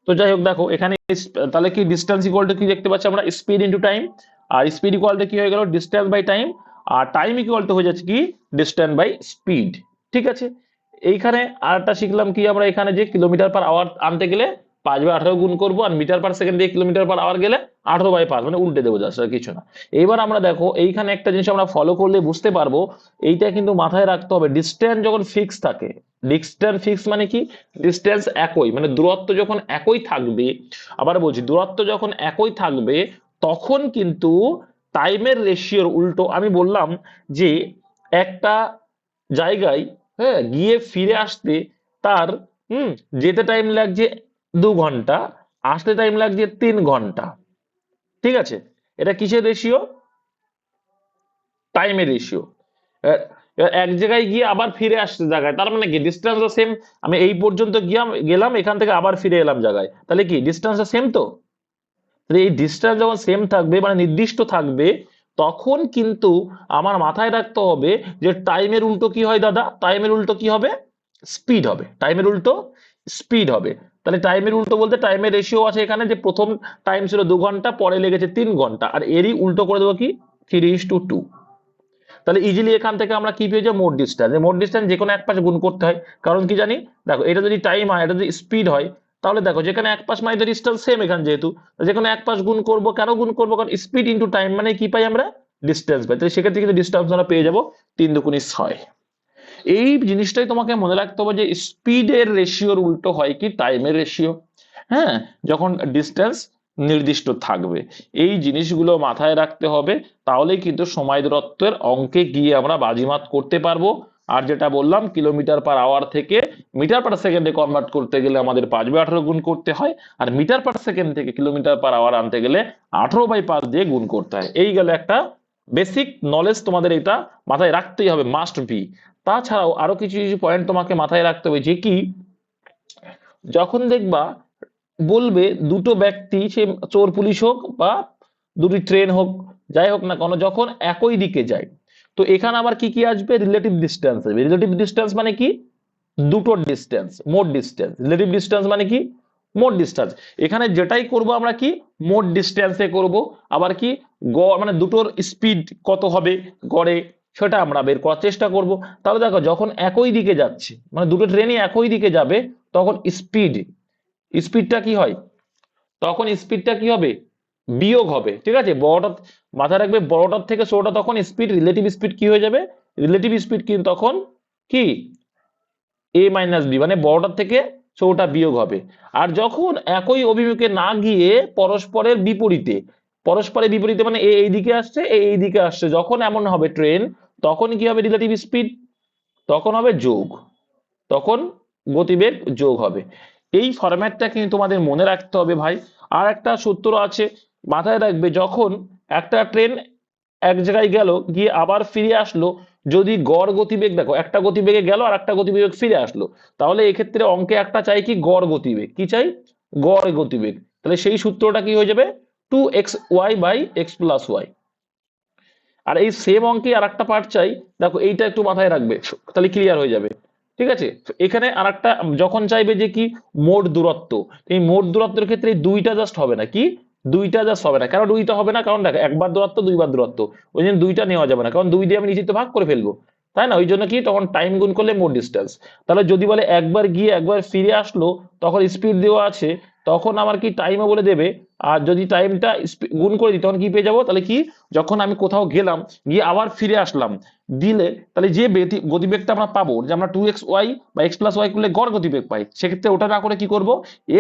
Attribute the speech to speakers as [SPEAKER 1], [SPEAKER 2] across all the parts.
[SPEAKER 1] তো যাই হোক দেখো এখানে তাহলে কি ডিস্টেন্স ইকুয়াল টু কি দেখতে পাচ্ছি আমরা, স্পিড ইন্টু টাইম। আর স্পিড ইকুয়াল টু কি হয়ে গেল, ডিস্টেন্স বাই টাইম। আর টাইম ইকুয়াল টু হয়ে যাচ্ছে কি, ডিস্টেন্স বাই স্পিড। ঠিক আছে, এইখানে আরেকটা শিখলাম কি আমরা, এখানে যে কিলোমিটার পার আওয়ার আনতে গেলে 5/18 গুণ করবো, আর মিটার পার সেকেন্ড দিয়ে কিলোমিটার পার আওয়ার গেলে 18/5, মানে উল্টে দেবো, জাস্ট আর কিছু না। এইবার আমরা দেখো এইখানে একটা জিনিস আমরা ফলো করলে বুঝতে পারবো, এইটা কিন্তু মাথায় রাখতে হবে, ডিস্টেন্স যখন ফিক্স থাকে, ডিস্টেন্স ফিক্স মানে কি, ডিস্টেন্স একই, মানে দূরত্ব যখন একই থাকবে, আবার বলছি দূরত্ব যখন একই থাকবে, তখন কিন্তু টাইমের রেশিওর উল্টো। আমি বললাম যে একটা জায়গায়, হ্যাঁ, গিয়ে ফিরে আসতে তার যেতে টাইম লাগছে 2 ঘন্টা, আসতে টাইম লাগছে 3 ঘন্টা। ঠিক আছে, এটা কিসের রেশিও, টাইমের রেশিও। এক জায়গায় গিয়ে আবার ফিরে আসতে জায়গায়, তার মানে কি ডিস্টেন্সটা সেম। আমি এই পর্যন্ত গেলাম, এখান থেকে আবার ফিরে এলাম জায়গায়, তাহলে কি ডিস্টেন্সটা সেম। তো তাহলে এই ডিস্টেন্স যখন সেম থাকবে, মানে নির্দিষ্ট থাকবে, তখন কিন্তু আমার মাথায় রাখতে হবে যে টাইমের উল্টো কি হয় দাদা, টাইমের উল্টো কি হবে, স্পিড হবে। টাইমের উল্টো স্পিড হবে। তাহলে টাইমের উল্টো বলতে টাইমের রেশিও আছে এখানে, যে প্রথম টাইম ছিল 2 ঘন্টা, পরে লেগেছে 3 ঘন্টা, আর এরই উল্টো করে দেবো কি, 3:2। তাহলে ইজিলি এখান থেকে আমরা কি পেয়ে যাবো, মোট ডিস্টেন্স। মোট ডিস্টেন্স যে কোনো এক পাশে গুণ করতে হয়, কারণ কি জানি, দেখো এটা যদি টাইম হয়, এটা যদি স্পিড হয়, তাহলে দেখো যেখানে এক পাশ মানে ডিস্টেন্স সেম, এখানে যেহেতু যেখানে এক পাশ গুণ করবো, কেন গুণ করবো, কারণ স্পিড ইন্টু টাইম মানে কি পাই আমরা, ডিস্টেন্স পাই। তাহলে সেক্ষেত্রে কিন্তু ডিস্টেন্স আমরা পেয়ে যাবো 3×2=6। এই জিনিসটাই তোমাকে মনে রাখতে হবে যে স্পিডের রেশিওর উল্টো হয় কি, টাইমের রেশিও। হ্যাঁ, যখন ডিস্টেন্স নির্দিষ্ট থাকবে, এই জিনিসগুলো মাথায় রাখতে হবে, তাহলেই কিন্তু সময় দূরত্বের অঙ্কে গিয়ে আমরা বাজিমাত করতে পারবো। আর যেটা বললাম, কিলোমিটার পার আওয়ার থেকে মিটার পার সেকেন্ডে কনভার্ট করতে গেলে আমাদের 5/18 গুণ করতে হয়, আর মিটার পার সেকেন্ড থেকে কিলোমিটার পার আওয়ার আনতে গেলে 18/5 দিয়ে গুণ করতে হয়। এই গেল একটা বেসিক নলেজ, তোমাদের এটা মাথায় রাখতেই হবে, মাস্ট বি। তাছাড়াও আরো কিছু কিছু পয়েন্ট তোমাকে মাথায় রাখতে হবে, যে কি, যখন দেখবা বলবে দুটো ব্যক্তি, সে চোর পুলিশ হোক বা দুটি ট্রেন হোক, যাই হোক না কেন, যখন একই দিকে যায়, তো এখানে আবার কি কি আসবে, রিলেটিভ ডিস্টেন্স আসবে। রিলেটিভ ডিস্টেন্স মানে কি, দুটোর ডিস্টেন্স, মোট ডিস্টেন্স। রিলেটিভ ডিস্টেন্স মানে কি, মোট ডিস্টেন্স। এখানে যেটাই করব আমরা কি, মোট ডিস্টেন্সে করব। আবার কি, গড় মানে দুটোর স্পিড কত হবে গড়ে, সেটা আমরা বের করার চেষ্টা করব। তাহলে দেখো যখন একই দিকে যাচ্ছে, মানে দুটো ট্রেনই একই দিকে যাবে, তখন স্পিডটা কি হয়, তখন স্পিডটা কি হবে, বিয়োগ হবে। ঠিক আছে, বড়টা মাথায় রাখবে, বড়টার থেকে ছোটটা তখন স্পিড, রিলেটিভ স্পিড কি হয়ে যাবে, রিলেটিভ স্পিড কিন্তু তখন কি, a-b, মানে বড়টার থেকে ছোটটা বিয়োগ হবে। আর যখন একই অভিমুখে না গিয়ে পরস্পরের বিপরীতে, পরস্পরের বিপরীতে মানে এ এই দিকে আসছে, এ এই দিকে আসছে, যখন এমন হবে ট্রেন, তখন কি হবে, রিলেটিভ স্পিড তখন হবে যোগ, তখন গতিবেগ যোগ হবে। এই ফরম্যাটটা কিন্তু তোমাদের মনে রাখতে হবে ভাই। আর একটা সূত্র আছে, মাথায় রাখবে, যখন একটা ট্রেন এক জায়গায় গেল, গিয়ে আবার ফিরে আসলো, যদি গড় গতিবেগ, দেখো একটা গতিবেগে গেল আর একটা গতিবেগ ফিরে আসলো, তাহলে এক্ষেত্রে অঙ্কে একটা চাই কি, গড় গতিবেগ। কি চাই, গড় গতিবেগ। তাহলে সেই সূত্রটা কি হয়ে যাবে, 2xy/x+y। আর এই সেম অঙ্কে আর একটা পার্ট চাই, দেখো এইটা একটু মাথায় রাখবে, তাহলে ক্লিয়ার হয়ে যাবে। ঠিক আছে, এখানে আর একটা যখন চাইবে যে কি, মোট দূরত্ব। এই মোট দূরত্বের ক্ষেত্রে এই দুইটা জাস্ট হবে না, কি, দুইটা জাস্ট হবে না। কেন দুইটা হবে না, কারণ দেখো একবার দূরত্ব দুইবার দূরত্ব, ওই জন্য দুইটা নেওয়া যাবে না, কারণ দুই দিয়ে আমি নিচে ভাগ করে ফেলবো, তাই না? ওই জন্য কি, তখন টাইম গুণ করলে মোট ডিস্টেন্স। তাহলে যদি বলে একবার গিয়ে একবার ফিরে আসলো, তখন স্পিড দেওয়া আছে, তখন আমার কি টাইমও বলে দেবে। আর যদি টাইমটা গুণ করে দিই, তখন কি পেয়ে যাবো, তাহলে কি, যখন আমি কোথাও গেলাম, গিয়ে আবার ফিরে আসলাম, দিলে তাহলে যে গতিবেগটা আমরা পাবো, যে আমরা 2xy/x+y করলে গড় গতিবেগ পাই, সেক্ষেত্রে ওটা না করে কি করব,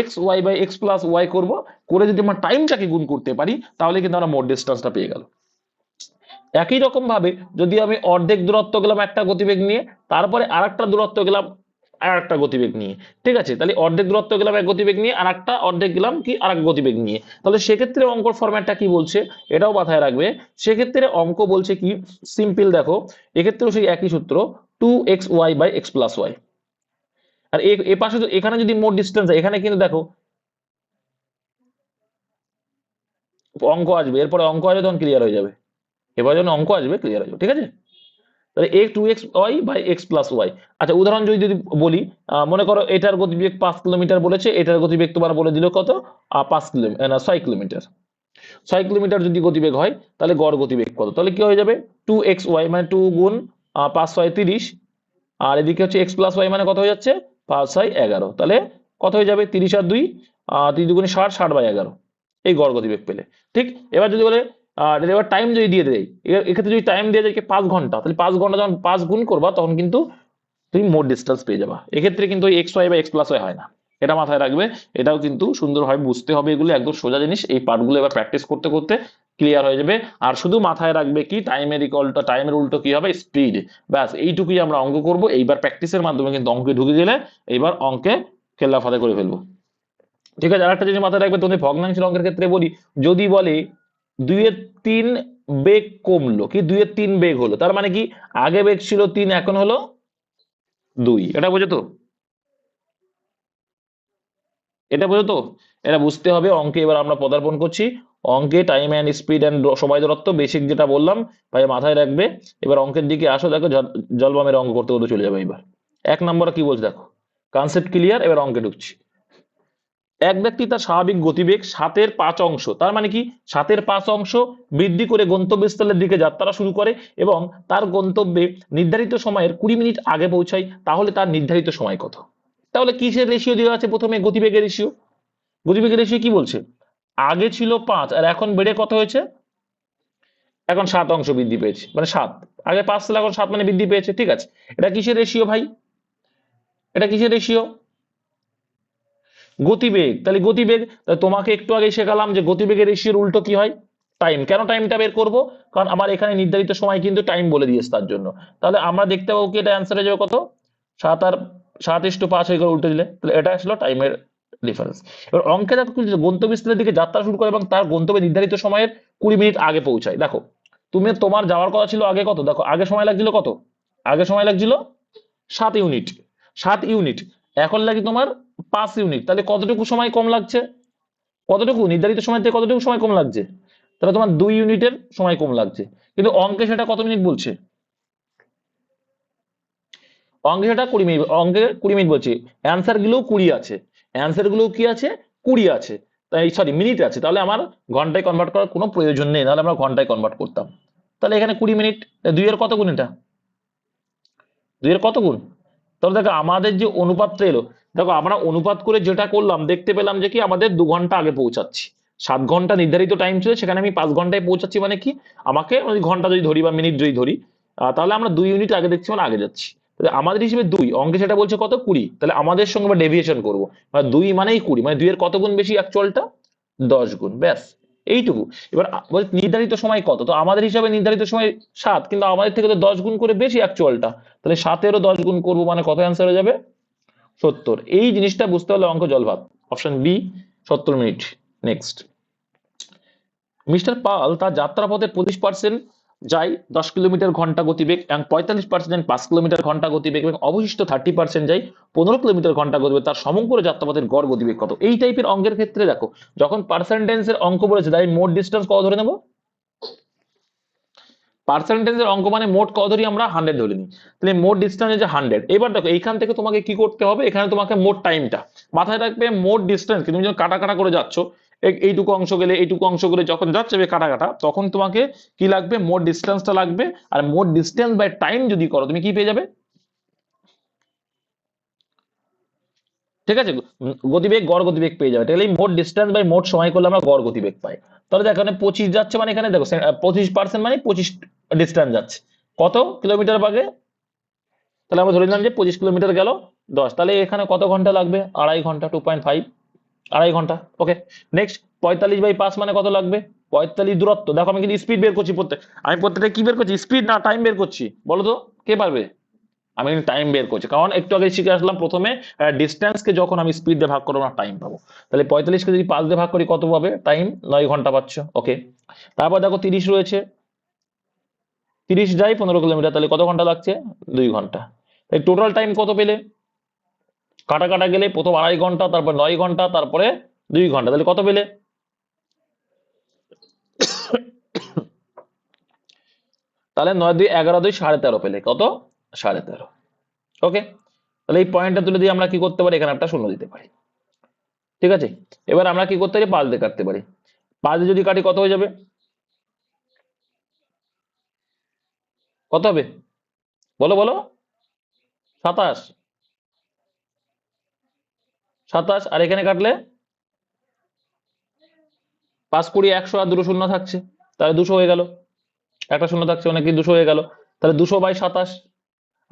[SPEAKER 1] xy/x+y করব, করে যদি আমরা টাইমটাকে গুণ করতে পারি, তাহলে কিন্তু আমরা মোট ডিস্টেন্সটা পেয়ে গেল। একই রকম ভাবে যদি আমি অর্ধেক দূরত্ব গেলাম একটা গতিবেগ নিয়ে, তারপরে আরেকটা দূরত্ব গেলাম আর একটা গতিবেগ নিয়ে, ঠিক আছে, তাহলে অর্ধেক দূরত্ব গেলাম এক গতিবেগ নিয়ে, আর একটা অর্ধেক গেলাম কি, আর এক গতিবেগ নিয়ে, তাহলে সেক্ষেত্রে অঙ্কর ফরম্যাটটা কি বলছে, এটাও মাথায় রাখবে। সেক্ষেত্রে অঙ্ক বলছে কি, সিম্পল, দেখো এক্ষেত্রেও সেই একই সূত্র, 2xy/x+y। আর এ পাশে এখানে যদি মোট ডিস্টেন্স, এখানে কিন্তু দেখো অঙ্ক আসবে, এরপরে অঙ্ক আসবে, তখন ক্লিয়ার হয়ে যাবে। এবার যখন অঙ্ক আসবে ক্লিয়ার হয়ে যাবে। ঠিক আছে, তাহলে a2xy by x plus Y. আচ্ছা উদাহরণ যদি যদি বলি, মনে করো এটার গতিবেগ 5 কিলোমিটার বলেছে, এটার গতিবেগ তোমার বলে দিল কত, 5 কিলোমিটার না 6 কিলোমিটার। 6 কিলোমিটার যদি গতিবেগ হয় তাহলে গড় গতিবেগ কত, তাহলে কি হয়ে যাবে 2xy মানে 2 গুণ 5 6 30, আর এদিকে হচ্ছে x প্লাস ওয়াই মানে কত হয়ে যাচ্ছে 5 6 11, তাহলে কত হয়ে যাবে 30 আর 2 3 দুগুণে 60, 60/11 এই গড় গতিবেগ পেলে। ঠিক, এবার যদি বলে এবার টাইম যদি দিয়ে দেয়, এক্ষেত্রে যদি টাইম দিয়ে দেয় 5 ঘন্টা, তাহলে 5 ঘন্টা যখন 5 গুণ করবা তখন কিন্তু তুমি মোট ডিস্টেন্স পেয়ে যাবা। এক্ষেত্রে কিন্তু x Y by X plus Y হয় না, এটা মাথায় রাখবে। এটাও কিন্তু সুন্দরভাবে বুঝতে হবে, এগুলো একদম সোজা জিনিস, এই পার্টগুলো এবার প্র্যাকটিস করতে করতে ক্লিয়ার হয়ে যাবে। আর শুধু মাথায় রাখবে কি টাইমের ইকুয়ালটা, টাইমের উল্টো কি হবে স্পিড, ব্যাস এইটুকুই আমরা অঙ্ক করব। এইবার প্র্যাকটিসের মাধ্যমে কিন্তু অঙ্কে ঢুকে গেলে এইবার অঙ্কে খেলা ফাতে করে ফেলবো। ঠিক আছে, আরেকটা জিনিস মাথায় রাখবে, তোমাদের ভগ্নাংশের অঙ্কের ক্ষেত্রে বলি, যদি বলে 2/3 বেগ কমলো কি 2/3 বেগ হলো, তার মানে কি আগে বেগ ছিল 3 এখন হলো 2, এটা বোঝো তো, এটা বোঝো তো, এটা বুঝতে হবে। অঙ্কে এবার আমরা পদার্পণ করছি, অঙ্কে টাইম অ্যান্ড স্পিড অ্যান্ড সময় দূরত্ব বেসিক যেটা বললাম ভাই মাথায় রাখবে। এবার অঙ্কের দিকে আসো, দেখো জলবামের অঙ্ক করতে করতে চলে যাবে। এবার 1 নম্বরে কি বলছে দেখো, কনসেপ্ট ক্লিয়ার, এবার অঙ্কে ঢুকছি। এক ব্যক্তি তার স্বাভাবিক গতিবেগ 7/5 তার মানে কি 7/5 বৃদ্ধি করে গন্তব্যস্থলের দিকে যাত্রা শুরু করে এবং তার গন্তব্যে নির্ধারিত সময়ের 20 মিনিট আগে পৌঁছায়, তাহলে তার নির্ধারিত সময় কত? তাহলে কিসের রেশিও দেওয়া আছে, প্রথমে গতিবেগের রেশিও। গতিবেগের রেশিও কি বলছে, আগে ছিল 5 আর এখন বেড়ে কত হয়েছে, এখন 7 বৃদ্ধি পেয়েছে, মানে 7, আগে 5 ছিল এখন 7 মানে বৃদ্ধি পেয়েছে। ঠিক আছে, এটা কিসের রেশিও ভাই, এটা কিসের রেশিও, গতিবেগ। তাহলে গতিবেগ, তোমাকে একটু আগে শেখালাম যে গতিবেগের রেশিওর উল্টো কি হয় টাইম। কেন টাইমটা বের করব, কারণ আমার এখানে নির্ধারিত সময় কিন্তু টাইম বলে দিয়েছে তার জন্য। তাহলে আমরা দেখতে পাবো কি এটা অ্যান্সার হয়ে যাবে কত, 7/5 হয়ে গেল উল্টো দিলে, তাহলে এটা আসলে টাইমের ডিফারেন্স। এবার অঙ্কে দেখো গন্তব্যস্থলের দিকে যাত্রা শুরু করে এবং তার গন্তব্যে নির্ধারিত সময়ের 20 মিনিট আগে পৌঁছায়। দেখো তুমি তোমার যাওয়ার কথা ছিল আগে কত, দেখো আগে সময় লাগছিল কত, আগে সময় লাগছিল 7 ইউনিট, 7 ইউনিট, এখন লাগে তোমার 5 ইউনিট, তাহলে কতটুকু সময় কম লাগছে, কতটুকু নির্ধারিত সময় থেকে কতটুকু সময় কম লাগছে, তাহলে তোমার 2 ইউনিটের সময় কম লাগছে। কিন্তু অঙ্কে সেটা কত মিনিট বলছে, অঙ্কে সেটা 20 মিনিট, অঙ্কে 20 মিনিট বলছে, অ্যান্সার গুলো 20 আছে, অ্যান্সার গুলো কি আছে 20 আছে, তাই সরি মিনিট আছে, তাহলে আমার ঘন্টায় কনভার্ট করার কোনো প্রয়োজন নেই, নাহলে আমরা ঘন্টায় কনভার্ট করতাম। তাহলে এখানে 20 মিনিট, 2 এর কত গুণ, এটা 2 এর কত গুণ, তাহলে দেখো আমাদের যে অনুপাতটা এলো, দেখো আমরা অনুপাত করে যেটা করলাম দেখতে পেলাম যে কি আমাদের 2 ঘন্টা আগে পৌঁছাচ্ছি। 7 ঘন্টা নির্ধারিত টাইম ছিল, সেখানে আমি 5 ঘন্টায় পৌঁছাচ্ছি, মানে কি আমাকে ওই ঘন্টা যদি ধরি বা মিনিট যদি ধরি, তাহলে আমরা 2 ইউনিট আগে দেখছি মানে আগে যাচ্ছি। তাহলে আমাদের হিসেবে 2, অঙ্কে সেটা বলছে কত 20, তাহলে আমাদের সঙ্গে আমরা ডেভিয়েশন করবো, মানে 2 মানেই 20, মানে 2 এর কত গুণ বেশি অ্যাকচুয়ালটা, 10 গুণ, ব্যাস এইটুকু। এবার বলছে নির্ধারিত সময় কত, তো আমাদের হিসাবে নির্ধারিত সময় 7, কিন্তু আমাদের থেকে তো 10 গুণ করে বেশি অ্যাকচুয়ালটা, তাহলে 7-এরও 10 গুণ করবো, মানে কত অ্যান্সার হয়ে যাবে 70। এই জিনিসটা বুঝতে হলে অঙ্ক জলভাত, অপশন বি 70 মিনিট। নেক্সট, মিস্টার পাল তার যাত্রাপথের 25% যায় 10 কিলোমিটার ঘন্টা গতিবেগ এবং 45% যায় 5 কিলোমিটার ঘন্টা গতিবেগ এবং অবশিষ্ট 30% যায় 15 কিলোমিটার ঘন্টা গতিবেগ, তার সমগ্র যাত্রাপথের গড় গতিবেগ কত? এই টাইপের অঙ্কের ক্ষেত্রে দেখো যখন পার্সেন্টেজের অঙ্ক বলেছে তাই মোট ডিস্টেন্স কত ধরে নেবো, পার্সেন্টেজের অঙ্ক মানে মোট কত ধরি আমরা 100 ধরে নিই, তাহলে মোট ডিস্টেন্স যে 100। এবার দেখো এইখান থেকে তোমাকে কি করতে হবে, এখানে তোমাকে মোট টাইমটা মাথায় রাখবে, মোট ডিস্টেন্স তুমি যখন কাটা কাটা করে যাচ্ছ, এইটুকু অংশ গেলে এইটুকু অংশ গেলে যখন যাচ্ছে কাটা কাটা, তখন তোমাকে কি লাগবে মোট ডিস্টেন্সটা লাগবে, আর মোট ডিস্টেন্স বাই টাইম যদি করো তুমি কি পেয়ে যাবে, ঠিক আছে, গতিবেগ গড় গতিবেগ পেয়ে যাবে। তাহলে এই মোট ডিস্টেন্স বাই মোট সময় করলে আমরা গড় গতিবেগ পাই। তাহলে দেখো এখানে 25 যাচ্ছে, মানে এখানে দেখো 25% মানে 25 ডিস্টেন্স যাচ্ছে, কত কিলোমিটার বাগে, তাহলে আমরা ধরে নিলাম যে 25 কিলোমিটার গেল 10, তাহলে এখানে কত ঘন্টা লাগবে, 2.5 ঘন্টা, 2.5, 2.5 ঘন্টা। ওকে, নেক্সট 45/5 মানে কত লাগবে, 45 দূরত্ব, দেখো আমি কিন্তু স্পিড বের করছি, আমি প্রত্যেকটা কি বের করছি, স্পিড না টাইম বের করছি, বলো তো কে পারবে, আমি কিন্তু টাইম বের করছি, কারণ একটু আগে শিখে আসলাম প্রথমে ডিস্টেন্স কে যখন আমি স্পিড দিয়ে ভাগ করবো না টাইম পাবো। তাহলে 45-কে যদি 5 দিয়ে ভাগ করি কত পাবে টাইম, 9 ঘন্টা পাচ্ছ। ওকে, তারপর দেখো 30 রয়েছে, 30 যাই 15 কিলোমিটার, তাহলে কত ঘন্টা লাগছে 2 ঘন্টা। তাই টোটাল টাইম কত পেলে, কাটা কাটা গেলে প্রথম 2.5 ঘন্টা, তারপর 9 ঘন্টা, তারপরে 2 ঘন্টা, তাহলে কত পেলে, তাহলে 9 2 11 2 13.5 পেলে কত 13.5। ওকে, তাহলে এই পয়েন্টটা তুলে দিয়ে আমরা কি করতে পারি, এখানে একটা শূন্য দিতে পারি। ঠিক আছে, এবার আমরা কি করতে পারি, 5 দিয়ে কাটতে পারি। 5 দিয়ে যদি কাটি কত হয়ে যাবে, কত হবে বলো বলো, 27। 27 আর এখানে কাটলে 5 20 100 আর দুটো শূন্য থাকছে, তাহলে 200 হয়ে গেল, একটা শূন্য থাকছে মানে কি 200 হয়ে গেল। তাহলে 200/27,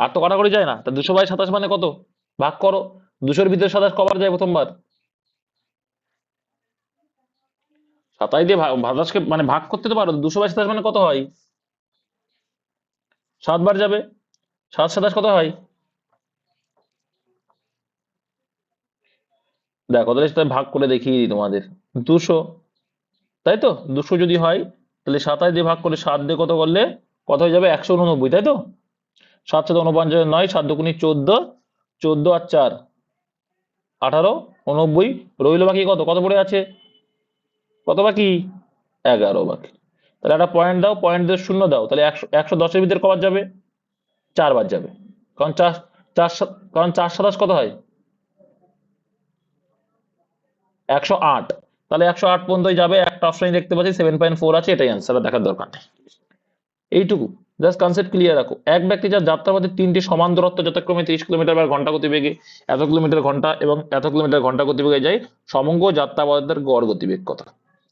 [SPEAKER 1] আর তো কাটাকাটি যায় না, তা 200/27 মানে কত, ভাগ করো। 200-র ভিতরে 27 কবার যায় প্রথমবার, 27 দিয়ে 27কে মানে ভাগ করতে তো পারো, 200/27 মানে কত হয়, 7 বার যাবে, 7 27 কত হয়, দেখো তাহলে সেটা ভাগ করে দেখিয়ে দিই তোমাদের, 200, তাই তো 200 যদি হয় তাহলে 27 দিয়ে ভাগ করে 7 দিয়ে কত করলে কত হয়ে যাবে, 189, তাই তো। 7 7 49 9, 7 2 14, 14 আর 4 18, 89, রইল বাকি কত, কত পড়ে আছে, কত বাকি, 11 বাকি। তাহলে একটা পয়েন্ট দাও, পয়েন্ট দিয়ে শূন্য দাও, তাহলে 110-এর ভিতরে কবার যাবে, 4 বার যাবে, কারণ 4 4 কারণ 4 27 কত হয়, 108। তাহলে 108 পর্যন্তই যাবে, একটা অপশন দেখতে পাচ্ছি 7.4 আছে, এটাই অ্যান্সার, দেখার দরকার নেই। এইটুকু জাস্ট কনসেপ্ট ক্লিয়ার রাখো। এক ব্যক্তি যার যাত্রাপথে 3টি সমান দূরত্ব যথাক্রমে 30 কিলোমিটার / ঘন্টা গতিবেগে, এত কিলোমিটার ঘন্টা এবং এত কিলোমিটার ঘন্টা গতিবেগে যায়, সমগ্র যাত্রাপথের গড় গতিবেগ কত।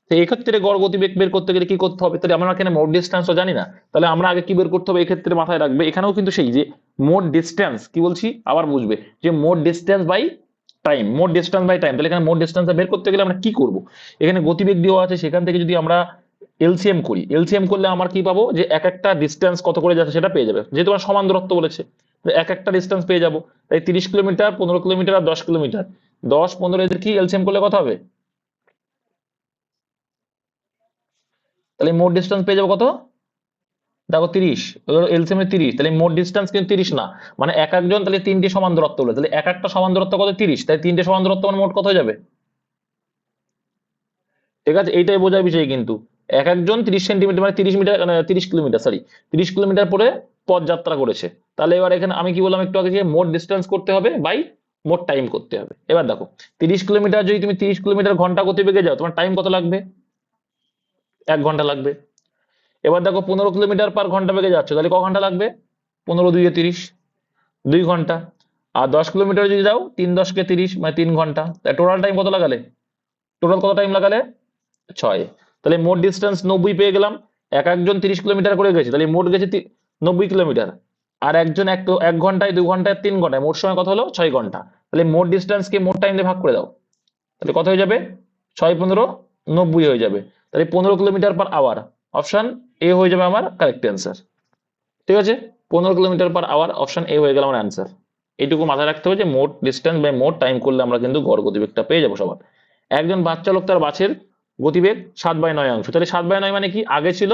[SPEAKER 1] তো এই ক্ষেত্রে গড় গতিবেগ বের করতে গেলে কি করতে হবে, তাহলে আমরা এখানে মোট ডিস্টেন্সও জানি না, তাহলে আমরা আগে কি বের করতে হবে, এই ক্ষেত্রে মাথায় রাখবে এখানেও কিন্তু সেই যে মোট ডিস্টেন্স, কি বলছি আবার বুঝবে, যে মোট ডিস্টেন্স বাই টাইম, মোট ডিস্টেন্স বাই টাইম। তাহলে এখানে মোট ডিস্টেন্স বের করতে গেলে আমরা কি করব, এখানে গতিবেগ দেওয়া আছে, সেখান থেকে যদি আমরা এলসিএম করি, এলসিএম করলে আমার কি পাবো, যে এক একটা ডিস্টেন্স কত করে যাচ্ছে সেটা পেয়ে যাবে, যেহেতু আমার সমান দূরত্ব বলেছে, এক একটা ডিস্টেন্স পেয়ে যাবো। তাই 30 কিলোমিটার, 15 কিলোমিটার আর 10 কিলোমিটার, 10 15 এদের কি এলসিএম করলে কত হবে, তাহলে মোট ডিস্টেন্স পেয়ে যাবো কত, দেখো 30, এলসিএম এর 30, তাহলে মোট ডিস্টেন্স কিন্তু 30 না, মানে এক একজন তাহলে 3টে সমান দূরত্ব বলে, তাহলে এক একটা সমান দূরত্ব কত 30, তাই 3টে সমান দূরত্ব মানে মোট কত হয়ে যাবে। ঠিক আছে, এইটাই বোঝার বিষয় কিন্তু, এক একজন 30 সেন্টিমিটার মানে 30 মিটার, 30 কিলোমিটার, সরি 30 কিলোমিটার পরে পথ যাত্রা করেছে। তাহলে এবার এখানে আমি কি বললাম একটু আগে, যে মোট ডিস্টেন্স করতে হবে বাই মোট টাইম করতে হবে। এবার দেখো 30 কিলোমিটার যদি তুমি 30 কিলোমিটার ঘন্টা গতিবেগে যাও, তোমার টাইম কত লাগবে, 1 ঘন্টা লাগবে। এবার দেখো 15 কিলোমিটার পার ঘন্টা বেগে যাচ্ছে, তাহলে ক ঘন্টা লাগবে, 15 2 30, 2 ঘন্টা। আর 10 কিলোমিটার যদি যাও 3 10 কে 30 মানে 3 ঘন্টা, তাই টোটাল টাইম কত লাগালে, টোটাল কত টাইম লাগালে 6। তাহলে মোট ডিস্টেন্স 90 পেয়ে গেলাম, এক একজন 30 কিলোমিটার করে গেছে, তাহলে মোট গেছে 90 কিলোমিটার, আর একজন 1 ঘন্টায় 2 ঘন্টায় 3 ঘন্টায়, মোট সময় কত হলো 6 ঘন্টা। তাহলে মোট ডিস্টেন্স কে মোট টাইম দিয়ে ভাগ করে দাও, তাহলে কত হয়ে যাবে, 6 15 90 হয়ে যাবে, তাহলে 15 kilometre per hour, option A হয়ে যাবে আমার কারেক্ট অ্যান্সার। ঠিক আছে, 15 kilometre per hour, option A হয়ে গেল আমার অ্যান্সার। এইটুকু মাথায় রাখতে হবে যে মোট ডিস্টেন্স বাই মোট টাইম করলে আমরা কিন্তু গড় গতিবেগটা পেয়ে যাবো সবার। একজন বাচ্চা লোক তার বাসের গতিবেগ 7/9 অংশ, তাহলে 7/9 মানে কি, আগে ছিল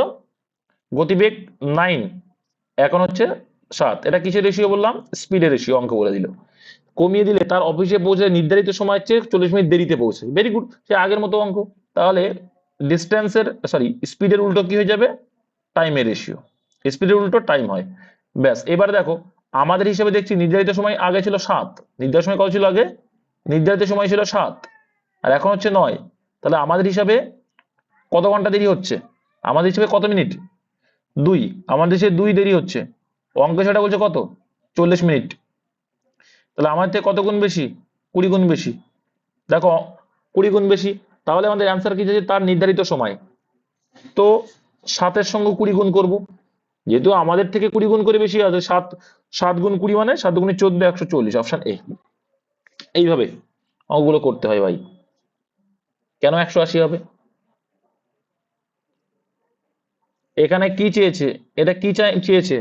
[SPEAKER 1] গতিবেগ 9, এখন হচ্ছে 7, এটা কিসের রেশিও বললাম, স্পিডের রেশিও, অঙ্ক বলে দিল। কমিয়ে দিলে তার অফিসে পৌঁছে নির্ধারিত সময়ের চেয়ে 40 মিনিট দেরিতে পৌঁছে, ভেরি গুড, সে আগের মতো অঙ্ক। তাহলে ডিস্টেন্সের সরি স্পিডের উল্টো কি হয়ে যাবে, টাইমের রেশিও, স্পিডের উল্টো টাইম হয়। ব্যাস, এবার দেখো আমাদের হিসেবে দেখছি নির্ধারিত সময় আগে ছিল 7, নির্ধারিত সময় কত ছিল আগে, নির্ধারিত সময় ছিল 7 আর এখন হচ্ছে 9, তাহলে আমাদের হিসাবে কত ঘন্টা দেরি হচ্ছে, আমাদের হিসেবে কত মিনিট, 2, আমাদের দেশে 2 দেরি হচ্ছে, অঙ্ক সেটা বলছে কত 40 মিনিট, তাহলে আমাদের থেকে কত গুণ বেশি, 20 গুণ বেশি, দেখো 20 গুণ বেশি। তাহলে আমাদের অ্যান্সার কি, যে তার নির্ধারিত সময়, তো 7-এর সঙ্গে 20 গুণ করব, যেহেতু আমাদের থেকে 20 গুণ করে বেশি আছে, 7 7 গুণ 20 মানে 7 গুণে 14, 140, অপশন এ। এইভাবে অঙ্কগুলো করতে হয় ভাই, কেন 180 হবে, এখানে কি চেয়েছে, এটা কি চেয়েছে,